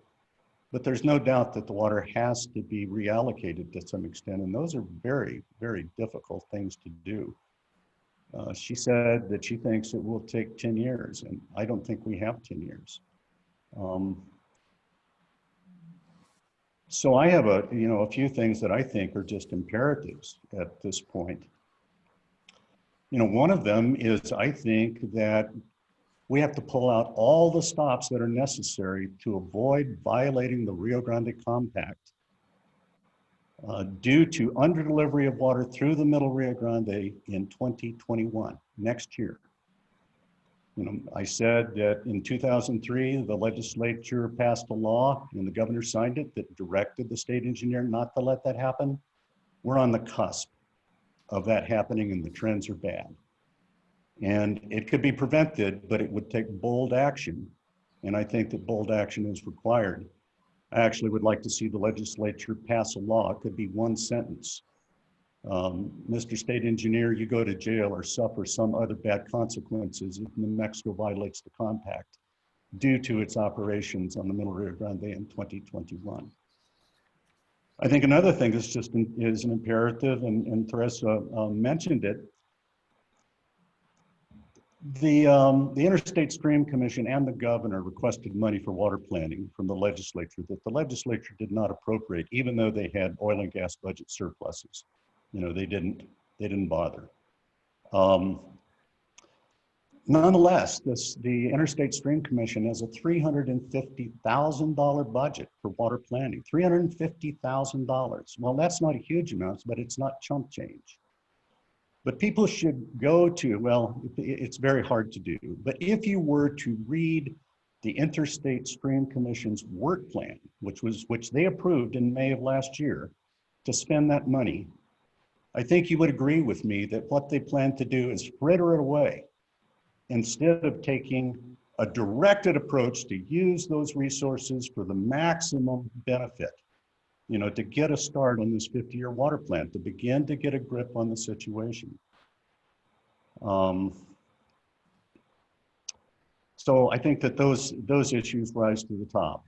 But there's no doubt that the water has to be reallocated to some extent, and those are very, very difficult things to do. She said that she thinks it will take 10 years, and I don't think we have 10 years. So I have a few things that I think are just imperatives at this point. You know, one of them is, I think that we have to pull out all the stops that are necessary to avoid violating the Rio Grande Compact due to underdelivery of water through the Middle Rio Grande in 2021, next year. You know, I said that in 2003, the legislature passed a law and the governor signed it that directed the state engineer not to let that happen. We're on the cusp of that happening, and the trends are bad. And it could be prevented, but it would take bold action. And I think that bold action is required. I actually would like to see the legislature pass a law. It could be one sentence. Mr. State Engineer, you go to jail or suffer some other bad consequences if New Mexico violates the compact due to its operations on the Middle Rio Grande in 2021. I think another thing is just is an imperative, and Theresa mentioned it. The Interstate Stream Commission and the governor requested money for water planning from the legislature that the legislature did not appropriate, even though they had oil and gas budget surpluses. You know, they didn't bother. Nonetheless, the Interstate Stream Commission has a $350,000 budget for water planning. $350,000. Well, that's not a huge amount, but it's not chump change. But people should go to, well, it's very hard to do, but if you were to read the Interstate Stream Commission's work plan, which they approved in May of last year to spend that money, I think you would agree with me that what they plan to do is fritter it away instead of taking a directed approach to use those resources for the maximum benefit. You know, to get a start on this 50-year water plan, to begin to get a grip on the situation. So I think that those issues rise to the top.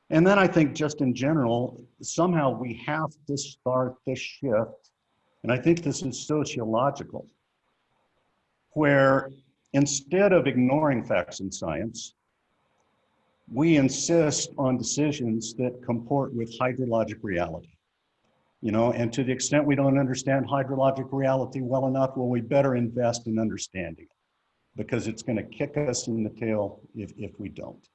And then I think just in general, somehow we have to start this shift, and I think this is sociological, where instead of ignoring facts and science, we insist on decisions that comport with hydrologic reality. You know, and to the extent we don't understand hydrologic reality well enough, well, we better invest in understanding it, because it's going to kick us in the tail if we don't.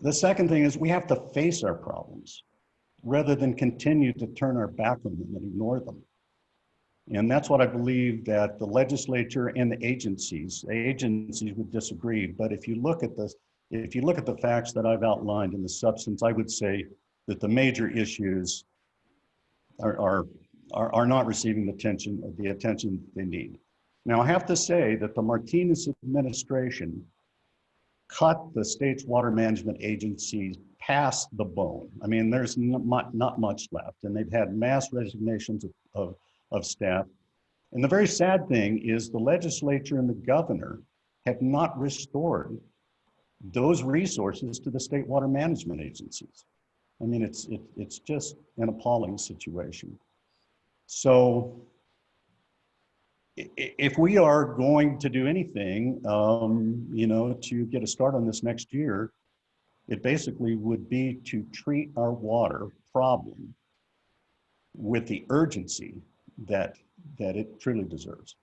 The second thing is we have to face our problems rather than continue to turn our back on them and ignore them. And that's what I believe that the legislature and the agencies would disagree. But if you look at this, if you look at the facts that I've outlined in the substance, I would say that the major issues are not receiving the attention they need. Now, I have to say that the Martinez administration cut the state's water management agencies past the bone. I mean, there's not much left, and they've had mass resignations of staff. And the very sad thing is the legislature and the governor have not restored those resources to the state water management agencies. I mean, it's just an appalling situation. So if we are going to do anything, you know, to get a start on this next year, it basically would be to treat our water problem with the urgency that it truly deserves.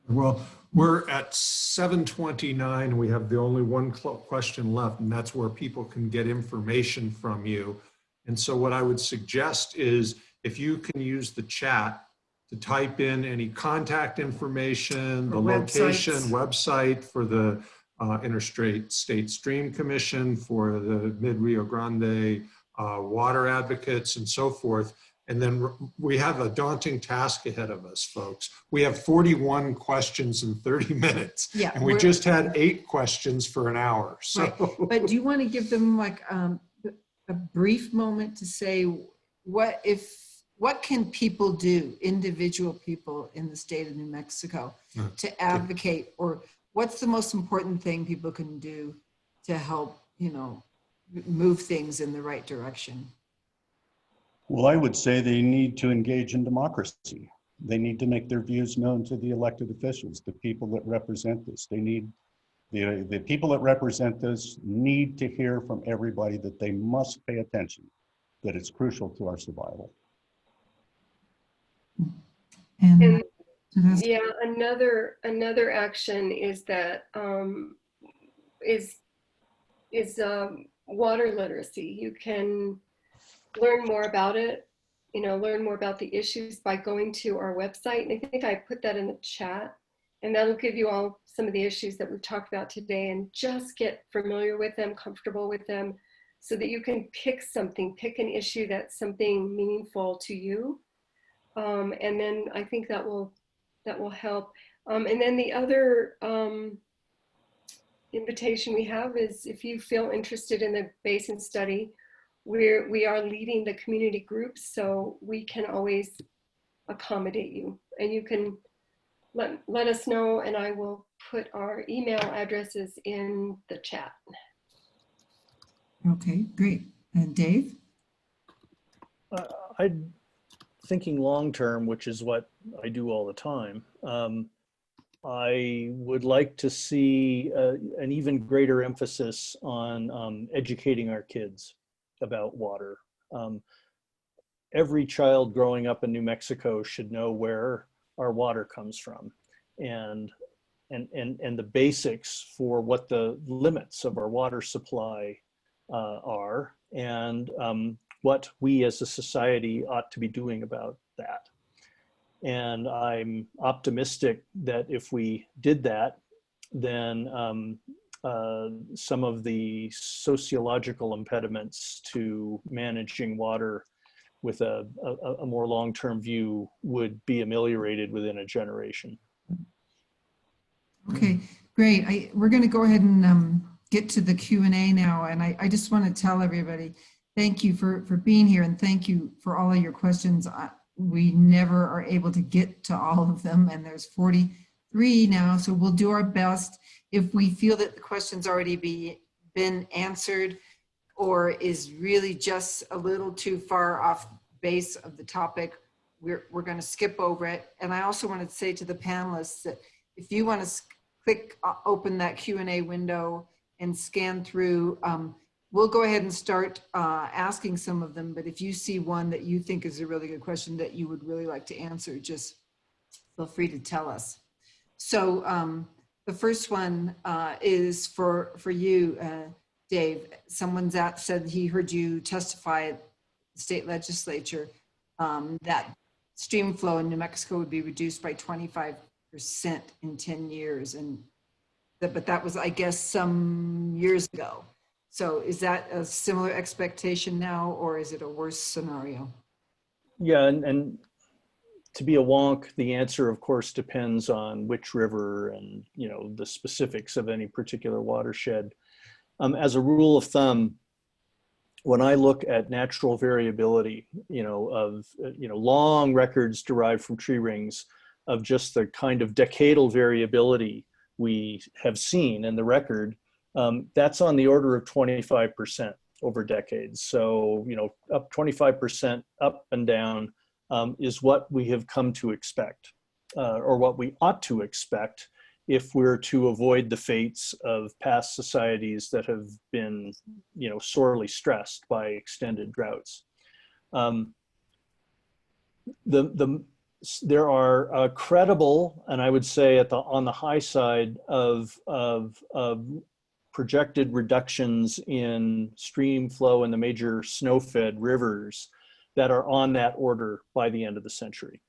Well, we're at 7:29. We have the only one question left, and that's where people can get information from you. And so what I would suggest is if you can use the chat to type in any contact information, the Or location, websites. website for the Interstate State Stream Commission, for the Mid-Rio Grande water advocates, and so forth. And then we have a daunting task ahead of us, folks. We have 41 questions in 30 minutes. Yeah, and we just had 8 questions for an hour. So, Right. But do you want to give them like a brief moment to say what can people do, individual people in the state of New Mexico, to advocate, or what's the most important thing people can do to help, move things in the right direction? Well, I would say they need to engage in democracy. They need to make their views known to the elected officials, the people that represent us. They need, the people that represent us need to hear from everybody that they must pay attention, that it's crucial to our survival. And Yeah, another action is that water literacy. You can learn more about it, learn more about the issues by going to our website. And I think I put that in the chat, and that'll give you all some of the issues that we've talked about today, and just get familiar with them, comfortable with them, so that you can pick an issue that's something meaningful to you. And then I think that will help. And then the other invitation we have is, if you feel interested in the basin study, we are leading the community groups, so we can always accommodate you, and you can let us know, and I will put our email addresses in the chat. okay, great. And Dave? I'm thinking long-term, which is what I do all the time. I would like to see an even greater emphasis on educating our kids about water. Every child growing up in New Mexico should know where our water comes from, and the basics for what the limits of our water supply are, and what we as a society ought to be doing about that. And I'm optimistic that if we did that, then some of the sociological impediments to managing water with a more long-term view would be ameliorated within a generation. Okay, great. We're going to go ahead and get to the Q&A now. And I just want to tell everybody, thank you for being here, and thank you for all of your questions. We never are able to get to all of them, and there's 43 now, so we'll do our best. If we feel that the question's already been answered, or is really just a little too far off base of the topic, we're going to skip over it. And I also wanted to say to the panelists that if you want to open that Q&A window and scan through, we'll go ahead and start asking some of them. But if you see one that you think is a really good question that you would really like to answer, just feel free to tell us. So the first one is for you, Dave. Someone said he heard you testify at the state legislature that stream flow in New Mexico would be reduced by 25% in 10 years. But that was, I guess, some years ago. So is that a similar expectation now, or is it a worse scenario? Yeah, and to be a wonk, the answer, of course, depends on which river and the specifics of any particular watershed. As a rule of thumb, when I look at natural variability, of long records derived from tree rings of just the kind of decadal variability we have seen in the record, that's on the order of 25% over decades. So, up 25% up and down is what we have come to expect, or what we ought to expect if we're to avoid the fates of past societies that have been, sorely stressed by extended droughts. The there are credible, and I would say on the high side of projected reductions in stream flow in the major snow-fed rivers that are on that order by the end of the century.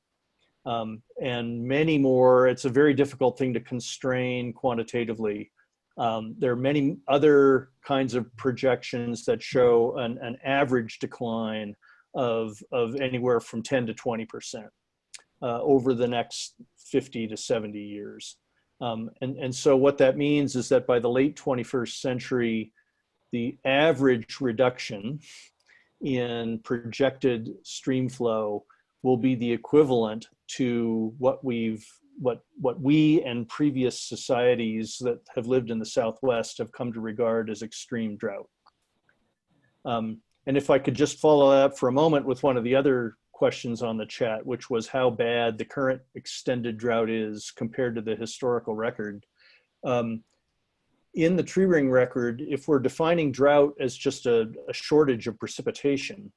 And many more. It's a very difficult thing to constrain quantitatively. There are many other kinds of projections that show an average decline of anywhere from 10 to 20% over the next 50 to 70 years. And so what that means is that by the late 21st century, the average reduction in projected stream flow will be the equivalent to what we and previous societies that have lived in the Southwest have come to regard as extreme drought. And if I could just follow up for a moment with one of the other questions on the chat, which was how bad the current extended drought is compared to the historical record. In the tree ring record, if we're defining drought as just a shortage of precipitation,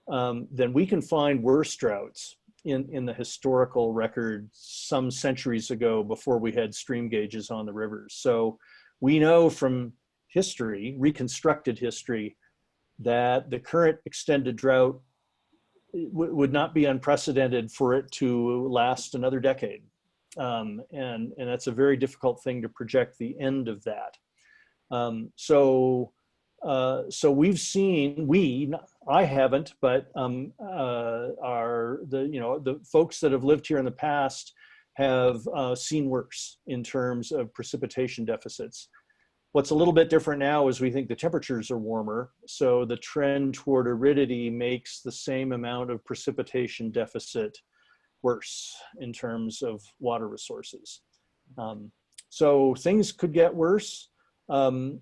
then we can find worse droughts in the historical record some centuries ago before we had stream gauges on the rivers. So we know from history, reconstructed history, that the current extended drought would not be unprecedented for it to last another decade. And that's a very difficult thing to project the end of that. So we've seen, I haven't, but the folks that have lived here in the past have seen worse in terms of precipitation deficits. What's a little bit different now is we think the temperatures are warmer, so the trend toward aridity makes the same amount of precipitation deficit worse in terms of water resources. So things could get worse. I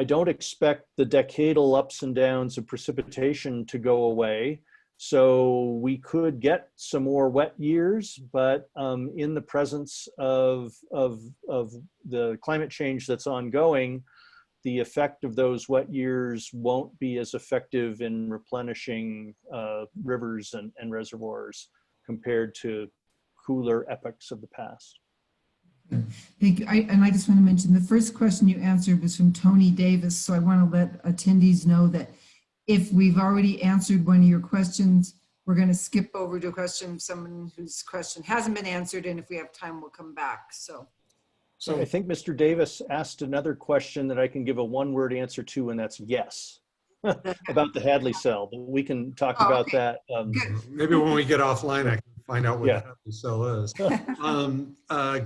don't expect the decadal ups and downs of precipitation to go away. So we could get some more wet years, but in the presence of the climate change that's ongoing, the effect of those wet years won't be as effective in replenishing rivers and reservoirs compared to cooler epochs of the past. Thank you. And I just want to mention the first question you answered was from Tony Davis. So I want to let attendees know that if we've already answered one of your questions, we're going to skip over to a question of someone whose question hasn't been answered. And if we have time, we'll come back. So I think Mr. Davis asked another question that I can give a one-word answer to, and that's yes, about the Hadley cell. But we can talk about that. Maybe when we get offline, I can find out what Yeah. the Hadley cell is.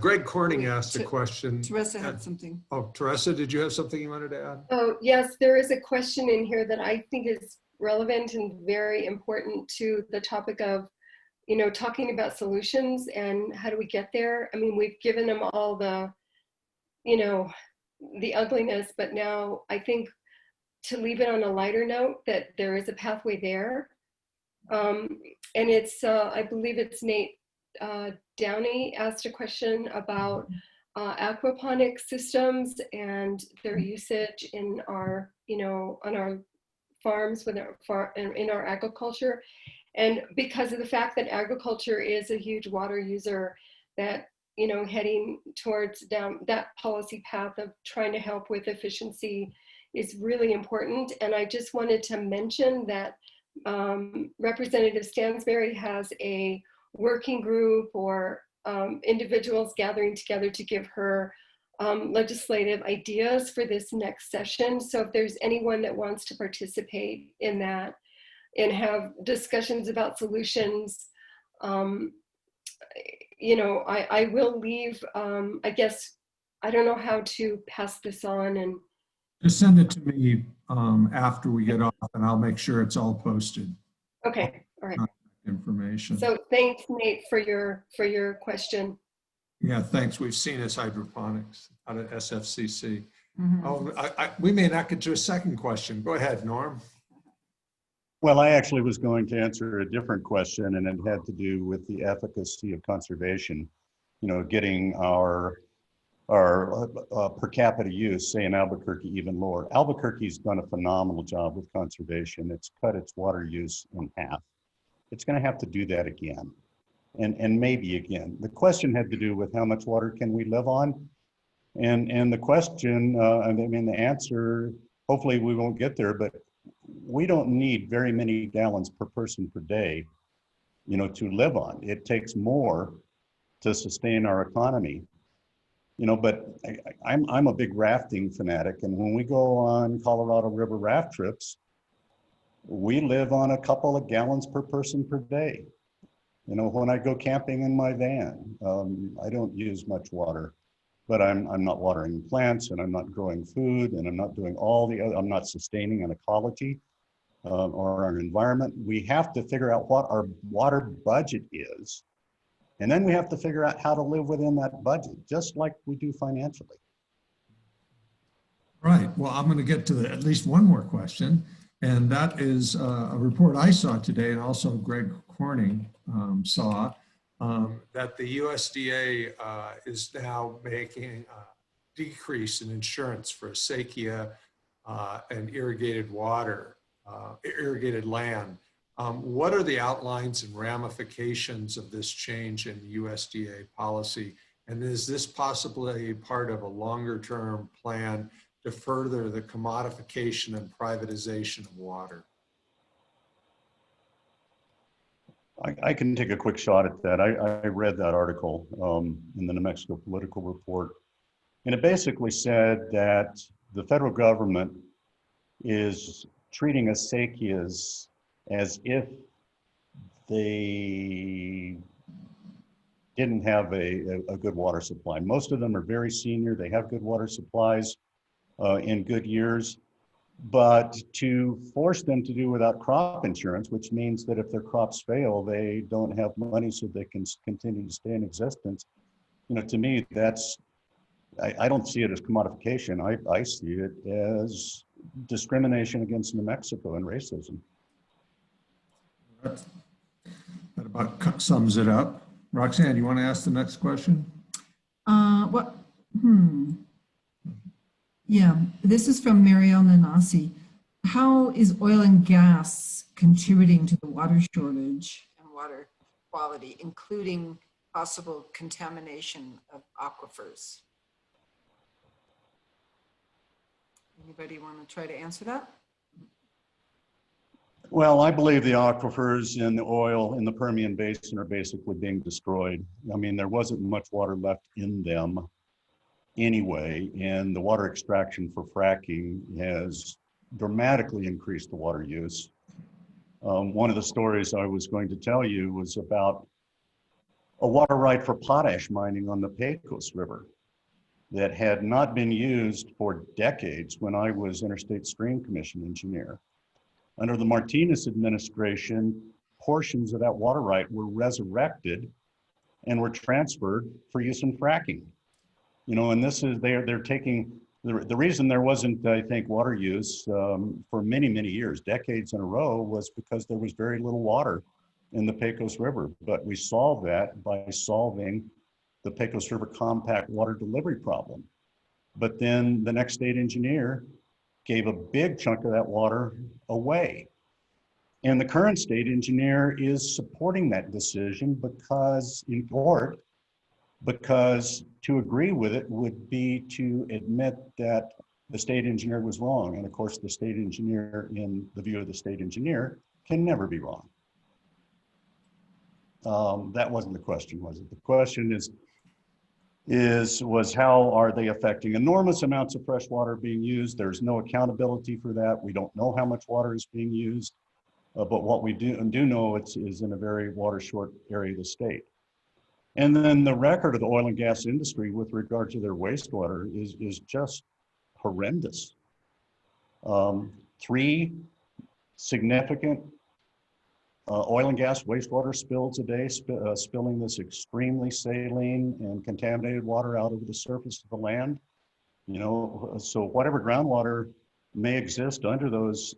Greg Corning asked a question. Teresa had something. Oh, Theresa, did you have something you wanted to add? Oh, yes, there is a question in here that I think is relevant and very important to the topic of, talking about solutions and how do we get there? I mean, we've given them all the ugliness, but now I think to leave it on a lighter note that there is a pathway there. And it's, I believe it's Nate Downey asked a question about aquaponic systems and their usage in our, on our farms in our agriculture. And because of the fact that agriculture is a huge water user, that, heading towards down that policy path of trying to help with efficiency is really important. And I just wanted to mention that Representative Stansberry has a working group or individuals gathering together to give her legislative ideas for this next session. So if there's anyone that wants to participate in that and have discussions about solutions, I will leave, I guess, I don't know how to pass this on, and Just send it to me after we get off, and I'll make sure it's all posted. okay, all right. Information. So thanks, Nate, for your question. Yeah, thanks. We've seen this hydroponics out at SFCC. Mm-hmm. Oh, we may not get to a second question. Go ahead, Norm. Well, I actually was going to answer a different question, and it had to do with the efficacy of conservation. Getting our per capita use, say in Albuquerque, even lower. Albuquerque's done a phenomenal job with conservation. It's cut its water use in half. It's going to have to do that again. and maybe again. The question had to do with how much water can we live on? And the question, I mean, the answer, hopefully we won't get there, but we don't need very many gallons per person per day, you know, to live on. It takes more to sustain our economy. You know, but I'm a big rafting fanatic, and when we go on Colorado River raft trips, we live on a couple of gallons per person per day. You know, when I go camping in my van, I don't use much water, but I'm not watering plants, and I'm not growing food, and I'm not doing all the other, I'm not sustaining an ecology or our environment. We have to figure out what our water budget is. And then we have to figure out how to live within that budget, just like we do financially. Right. Well, I'm going to get to at least one more question, and that is a report I saw today, and also Greg Corning saw. That the USDA is now making a decrease in insurance for acequia and irrigated water, irrigated land. What are the outlines and ramifications of this change in USDA policy? And is this possibly part of a longer term plan to further the commodification and privatization of water? I can take a quick shot at that. I read that article in the New Mexico Political Report, and it basically said that the federal government is treating acequias as if they didn't have a good water supply. Most of them are very senior. They have good water supplies in good years, but to force them to do without crop insurance, which means that if their crops fail, they don't have money so they can continue to stay in existence. You know, to me, that's, I don't see it as commodification. I see it as discrimination against New Mexico and racism. That about sums it up. Roxanne, you want to ask the next question? Yeah, this is from Marielle Nanasi. How is oil and gas contributing to the water shortage and water quality, including possible contamination of aquifers? Anybody want to try to answer that? Well, I believe the aquifers and the oil in the Permian Basin are basically being destroyed. I mean, there wasn't much water left in them anyway, and the water extraction for fracking has dramatically increased the water use. One of the stories I was going to tell you was about a water right for potash mining on the Pecos River that had not been used for decades when I was Interstate Stream Commission engineer. Under the Martinez administration, portions of that water right were resurrected and were transferred for use in fracking. You know, and this is, they're taking, the reason there wasn't, I think, water use for many, many years, decades in a row, was because there was very little water in the Pecos River. But we solved that by solving the Pecos River compact water delivery problem. But then the next state engineer gave a big chunk of that water away. And the current state engineer is supporting that decision because in court, because to agree with it would be to admit that the state engineer was wrong. And of course, the state engineer, in the view of the state engineer, can never be wrong. That wasn't the question, was it? The question was how are they affecting enormous amounts of fresh water being used? There's no accountability for that. We don't know how much water is being used, but what we do know is in a very water short area of the state. And then the record of the oil and gas industry with regard to their wastewater is just horrendous. 3 significant oil and gas wastewater spills a day, spilling this extremely saline and contaminated water out over the surface of the land. You know, so whatever groundwater may exist under those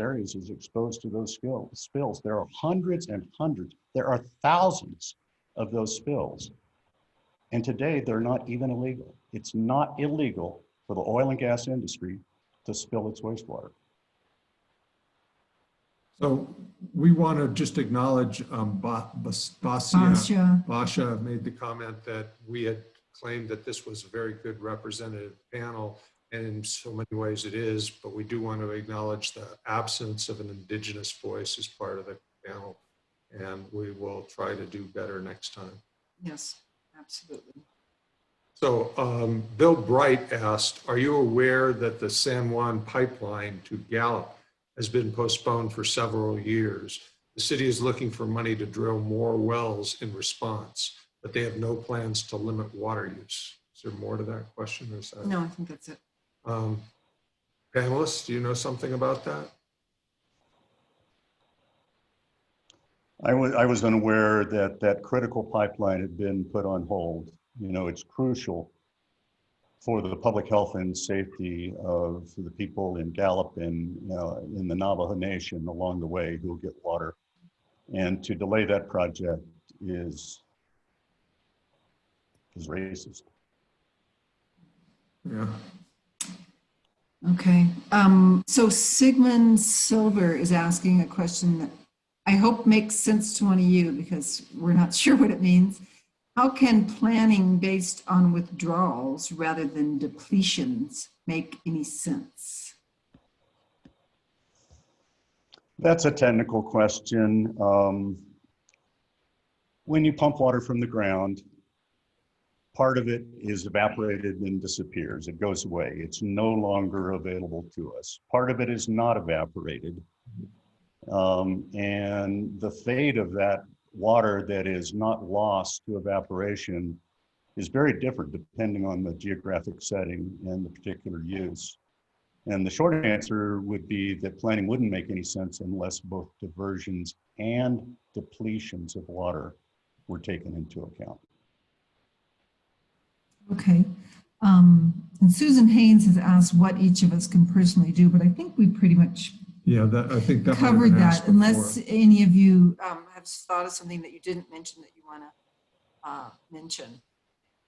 areas is exposed to those spills. There are hundreds and hundreds, there are thousands of those spills. And today they're not even illegal. It's not illegal for the oil and gas industry to spill its wastewater. So We want to just acknowledge Basia Basha. made the Comment that we had claimed that this was a very good representative panel, and in so many ways it is, but we do want to acknowledge the absence of an Indigenous voice as part of the panel, and we will try to do better next time. Yes, absolutely. So Bill Bright asked, are you aware that the San Juan pipeline to Gallup has been postponed for several years? The city is looking for money to drill more wells in response, but they have no plans to limit water use. Is there more to that question? Or is that... No, I think that's it. Panelists, do you know something about that? I was unaware that that critical pipeline had been put on hold. You know, it's crucial for the public health and safety of the people in Gallup and in the Navajo Nation along the way who will get water. And to delay that project is racist. Yeah. Okay. So Sigmund Silver is asking a question that I hope makes sense to one of you because we're not sure what it means. How can planning based on withdrawals rather than depletions make any sense? That's a technical question. When you pump water from the ground, part of it is evaporated and disappears. It goes away. It's no longer available to us. Part of it is not evaporated. And the fate of that water that is not lost to evaporation is very different depending on the geographic setting and the particular use. And the short answer would be that planning wouldn't make any sense unless both diversions and depletions of water were taken into account. Okay. And Susan Haynes has asked what each of us can personally do, but I think we pretty much I think that covered that, unless any of you have thought of something that you didn't mention that you want to mention.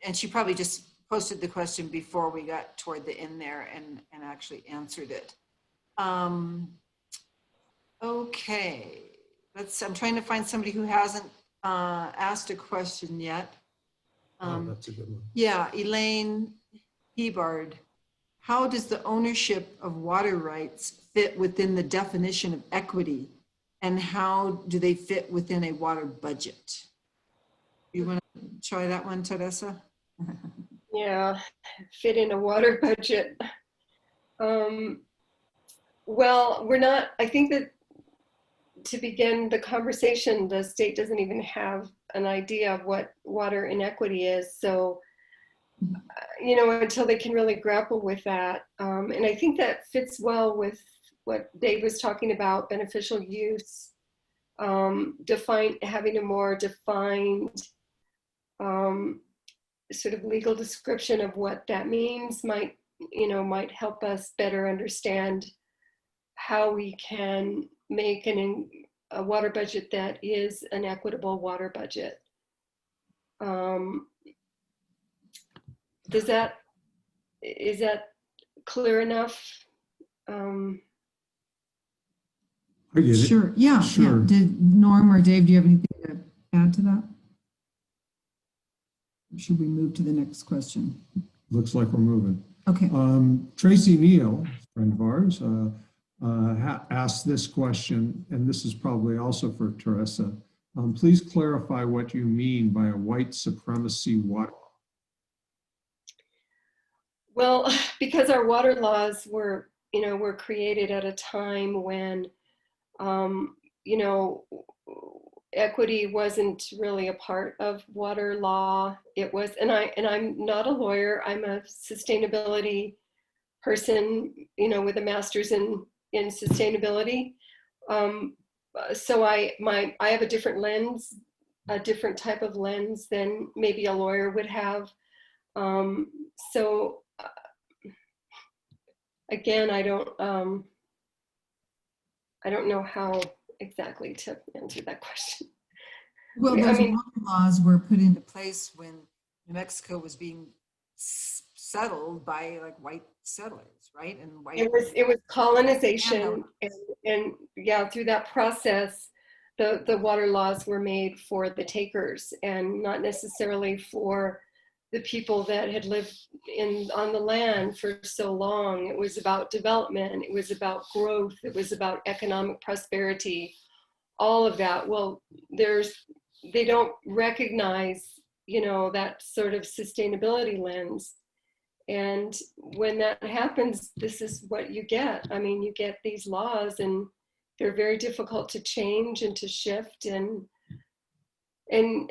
And she probably just posted the question before we got toward the end there and actually answered it. Okay, I'm trying to find somebody who hasn't asked a question yet. That's a good one. Yeah, Elaine Hebard. How does the ownership of water rights fit within the definition of equity, and how do they fit within a water budget? You want to try that one, Theresa? Yeah, fit in a water budget. Well, we're not, I think that to begin the conversation, the state doesn't even have an idea of what water inequity is. So, you know, until they can really grapple with that. And I think that fits well with what Dave was talking about, beneficial use, having a more defined sort of legal description of what that means might help us better understand how we can make a water budget that is an equitable water budget. Is that clear enough? Sure. Yeah. Sure. Yeah. Did Norm or Dave, do you have anything to add to that? Or should we move to the next question? Looks like we're moving. Okay. Tracy Neal, friend of ours, asked this question, and this is probably also for Theresa. Please clarify what you mean by a white supremacy water law. Well, because our water laws were created at a time when, equity wasn't really a part of water law. It was, and I'm not a lawyer. I'm a sustainability person, with a master's in sustainability. So I have a different lens, a different type of lens than maybe a lawyer would have. So again, I don't know how exactly to answer that question. Well, those water laws were put into place when New Mexico was being settled by like white settlers, right? And white. It was colonization, Landowner. and yeah, through that process, the water laws were made for the takers and not necessarily for the people that had lived on the land for so long. It was about development, it was about growth, it was about economic prosperity, all of that. Well, they don't recognize, you know, that sort of sustainability lens. And when that happens, this is what you get. I mean, you get these laws, and they're very difficult to change and to shift. And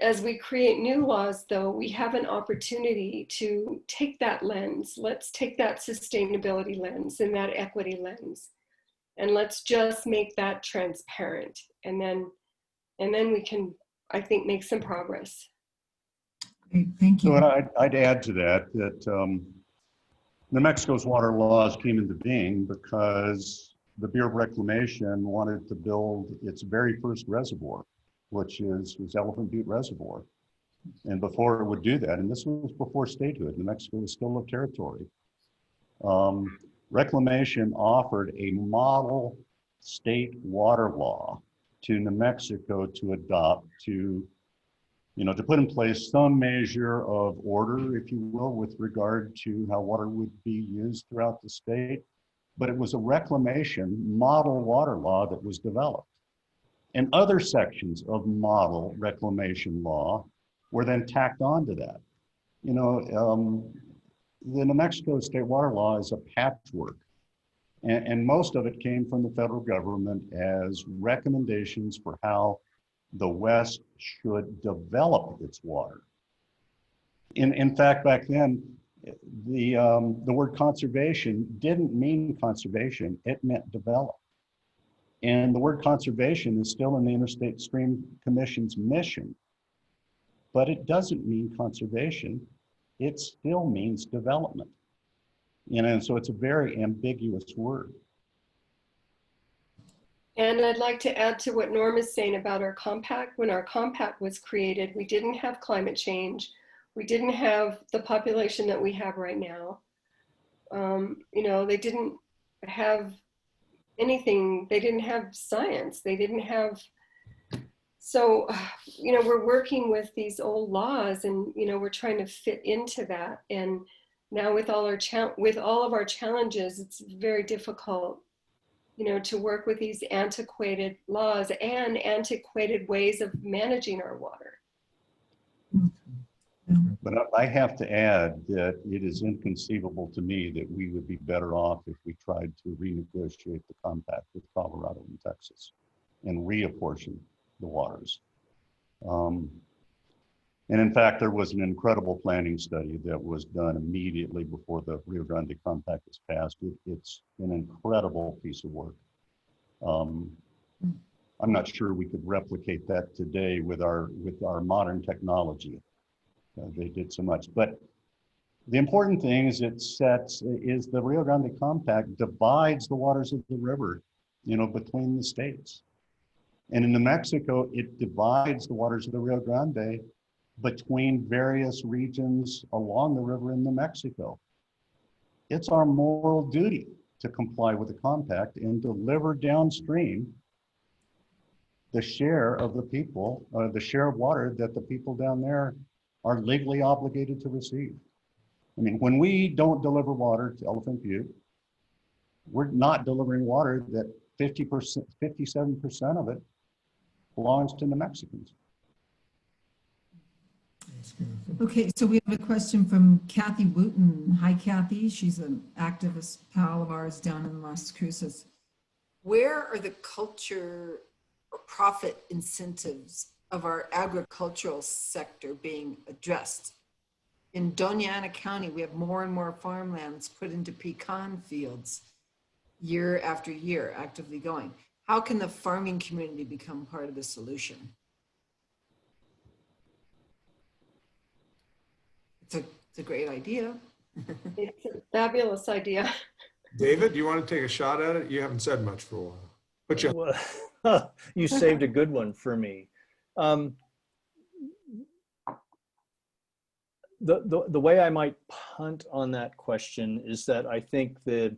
as we create new laws, though, we have an opportunity to take that lens. Let's take that sustainability lens and that equity lens, and let's just make that transparent. And then we can, I think, make some progress. Great, thank you. So I'd add to that New Mexico's water laws came into being because the Bureau of Reclamation wanted to build its very first reservoir, which was Elephant Butte Reservoir. And before it would do that, and this was before statehood, New Mexico was still a territory, Reclamation offered a model state water law to New Mexico to adopt to put in place some measure of order, if you will, with regard to how water would be used throughout the state. But it was a reclamation model water law that was developed. And other sections of model reclamation law were then tacked onto that. The New Mexico state water law is a patchwork. And most of it came from the federal government as recommendations for how the West should develop its water. In fact, back then, the word conservation didn't mean conservation, it meant develop. And the word conservation is still in the Interstate Stream Commission's mission, but it doesn't mean conservation, it still means development. So it's a very ambiguous word. And I'd like to add to what Norm is saying about our compact. When our compact was created, we didn't have climate change. We didn't have the population that we have right now. They didn't have anything. They didn't have science. They didn't have. So, we're working with these old laws, and we're trying to fit into that. And now with all of our challenges, it's very difficult, to work with these antiquated laws and antiquated ways of managing our water. But I have to add that it is inconceivable to me that we would be better off if we tried to renegotiate the compact with Colorado and Texas and reapportion the waters. And in fact, there was an incredible planning study that was done immediately before the Rio Grande Compact was passed. It's an incredible piece of work. I'm not sure we could replicate that today with our modern technology. They did so much, but the important thing is the Rio Grande Compact divides the waters of the river, between the states. And in New Mexico, it divides the waters of the Rio Grande between various regions along the river in New Mexico. It's our moral duty to comply with the compact and deliver downstream the share of the share of water that the people down there are legally obligated to receive. I mean, when we don't deliver water to Elephant Butte, we're not delivering water that 57% of it belongs to New Mexicans. Okay, so we have a question from Kathy Wooten. Hi, Kathy. She's an activist pal of ours down in Las Cruces. Where are the culture or profit incentives of our agricultural sector being addressed? In Doña Ana County, we have more and more farmlands put into pecan fields year after year, actively going. How can the farming community become part of the solution? It's a great idea. It's a fabulous idea. David, do you want to take a shot at it? You haven't said much for a while. But You saved a good one for me. the way I might punt on that question is that I think the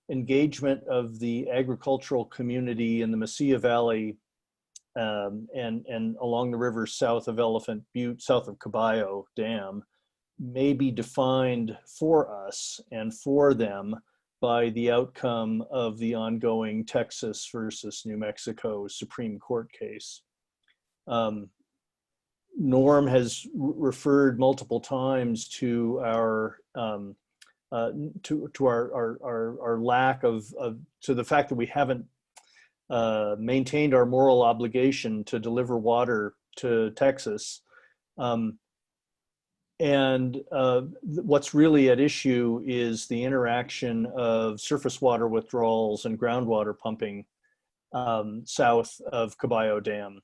engagement of the agricultural community in the Mesilla Valley and along the river south of Elephant Butte, south of Caballo Dam, may be defined for us and for them by the outcome of the ongoing Texas versus New Mexico Supreme Court case. Norm has referred multiple times to our our lack of to the fact that we haven't maintained our moral obligation to deliver water to Texas. What's really at issue is the interaction of surface water withdrawals and groundwater pumping south of Caballo Dam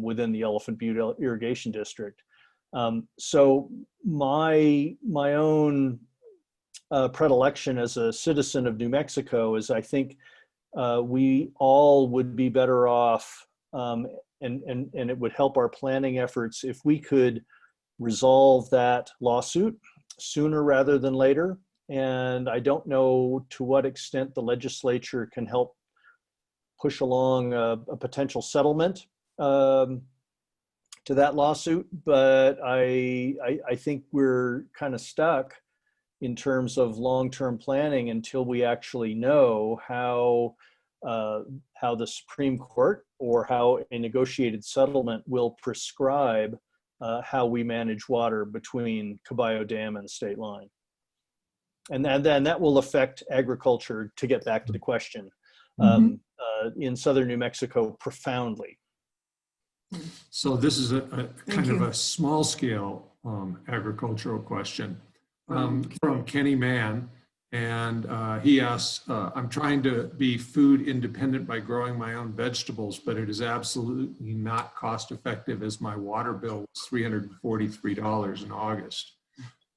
within the Elephant Butte Irrigation District. So my own predilection as a citizen of New Mexico is I think we all would be better off and it would help our planning efforts if we could resolve that lawsuit sooner rather than later. And I don't know to what extent the legislature can help push along a potential settlement to that lawsuit, but I think we're kind of stuck in terms of long-term planning until we actually know how the Supreme Court or how a negotiated settlement will prescribe how we manage water between Caballo Dam and the state line. And then that will affect agriculture, to get back to the question, in southern New Mexico profoundly. So this is a kind of a small scale agricultural question from Kenny Mann. And he asks, I'm trying to be food independent by growing my own vegetables, but it is absolutely not cost effective as my water bill was $343 in August.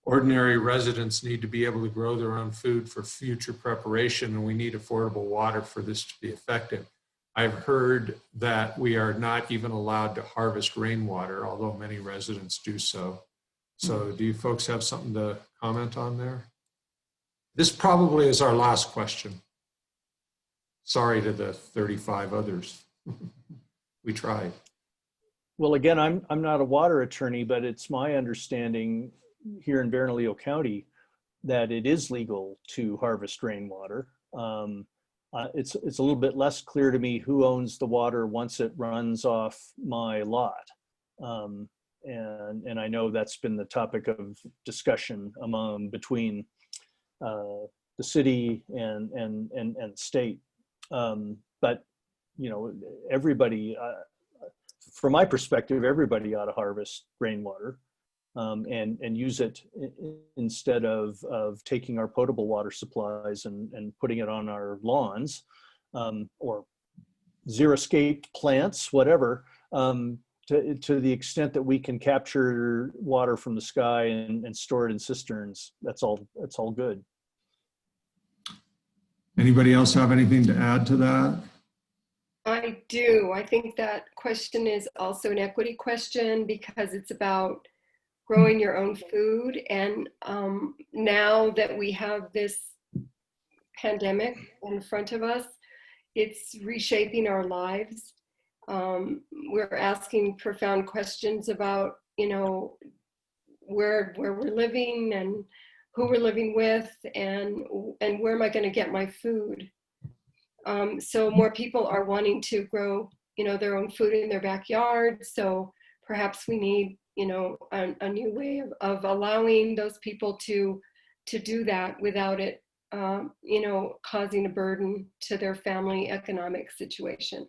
Ordinary residents need to be able to grow their own food for future preparation, and we need affordable water for this to be effective. I've heard that we are not even allowed to harvest rainwater, although many residents do so. So do you folks have something to comment on there? This probably is our last question. Sorry to the 35 others. We tried. Well, again, I'm not a water attorney, but it's my understanding here in Bernalillo County that it is legal to harvest rainwater. It's a little bit less clear to me who owns the water once it runs off my lot. And I know that's been the topic of discussion between the city and state. But, you know, everybody, from my perspective, everybody ought to harvest rainwater and use it instead of taking our potable water supplies and putting it on our lawns or xeriscape plants, whatever, to the extent that we can capture water from the sky and store it in cisterns. That's all good. Anybody else have anything to add to that? I do. I think that question is also an equity question because it's about growing your own food. And now that we have this pandemic in front of us, it's reshaping our lives. We're asking profound questions about, you know, where we're living and who we're living with and where am I going to get my food? So more people are wanting to grow, you know, their own food in their backyard. So perhaps we need, you know, a new way of allowing those people to do that without it, you know, causing a burden to their family economic situation.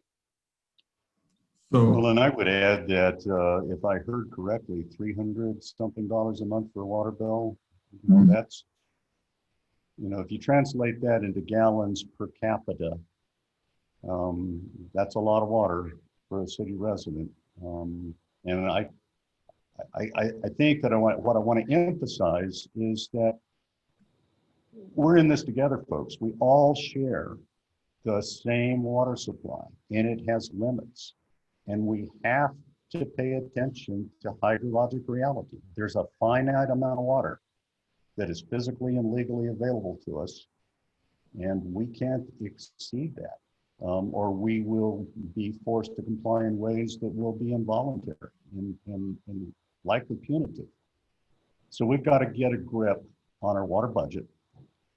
Well, and I would add that if I heard correctly, $300-something a month for a water bill. You know, that's, you know, if you translate that into gallons per capita, that's a lot of water for a city resident. And I think that what I want to emphasize is that we're in this together, folks. We all share the same water supply, and it has limits. And we have to pay attention to hydrologic reality. There's a finite amount of water that is physically and legally available to us, and we can't exceed that, or we will be forced to comply in ways that will be involuntary and likely punitive. So we've got to get a grip on our water budget.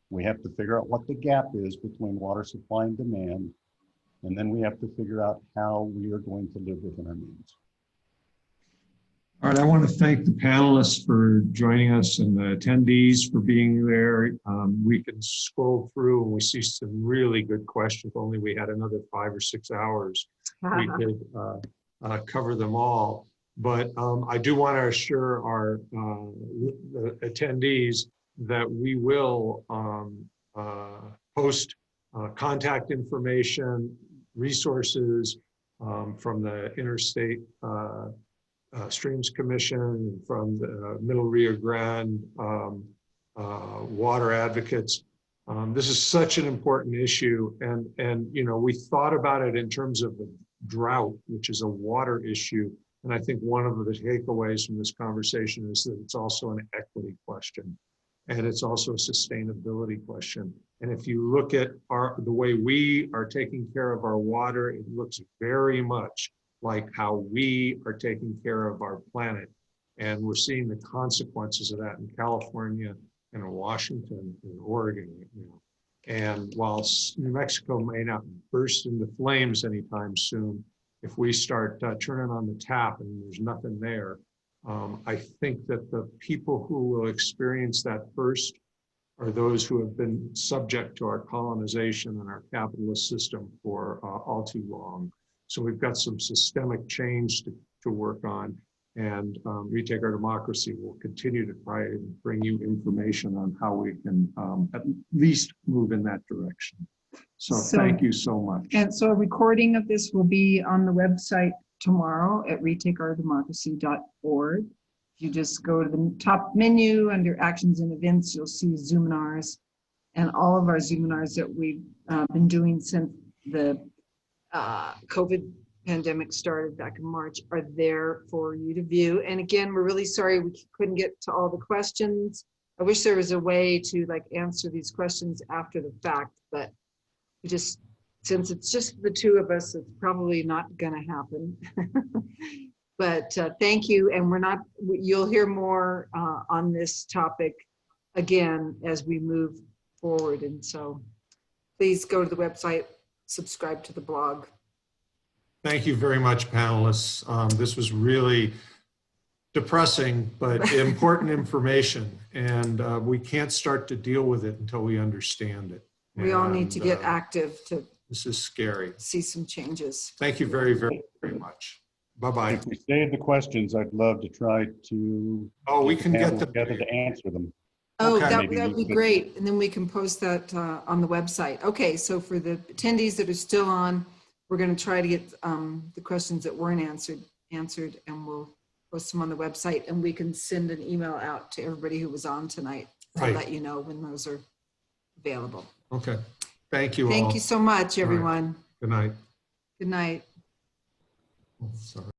We have to figure out what the gap is between water supply and demand, and then we have to figure out how we are going to live within our means. All right, I want to thank the panelists for joining us and the attendees for being there. We can scroll through and we see some really good questions. If only we had another 5 or 6 hours, we could cover them all. But I do want to assure our the attendees that we will post contact information, resources from the Interstate Streams Commission, from the Middle Rio Grande water advocates. This is such an important issue, and you know, we thought about it in terms of the drought, which is a water issue. And I think one of the takeaways from this conversation is that it's also an equity question, and it's also a sustainability question. And if you look at the way we are taking care of our water, it looks very much like how we are taking care of our planet. And we're seeing the consequences of that in California and in Washington and Oregon right now. And while New Mexico may not burst into flames anytime soon, if we start turning on the tap and there's nothing there, I think that the people who will experience that first are those who have been subject to our colonization and our capitalist system for all too long. So we've got some systemic change to work on, and Retake Our Democracy will continue to try and bring you information on how we can at least move in that direction. So thank you so much. And so a recording of this will be on the website tomorrow at retakeourdemocracy.org. You just go to the top menu under Actions and Events, you'll see Zoominars, and all of our Zoominars that we've been doing since the COVID pandemic started back in March are there for you to view. And again, we're really sorry we couldn't get to all the questions. I wish there was a way to like answer these questions after the fact, but we just, since it's just the two of us, it's probably not gonna happen. But thank you, and you'll hear more on this topic again as we move forward. And so please go to the website, subscribe to the blog. Thank you very much, panelists. This was really depressing, but important information, and we can't start to deal with it until we understand it. We all need to get active to This is scary. see some changes. Thank you very, very, very much. Bye-bye. If we save the questions, I'd love to try to. Oh, we can get them. Together to answer them. Oh, Okay. that would be great. And then we can post that on the website. Okay, so for the attendees that are still on, we're going to try to get the questions that weren't answered, and we'll post them on the website, and we can send an email out to everybody who was on tonight to Right. let you know when those are available. Okay. Thank you all. Thank you so much, everyone. Good night. Good night. Sorry.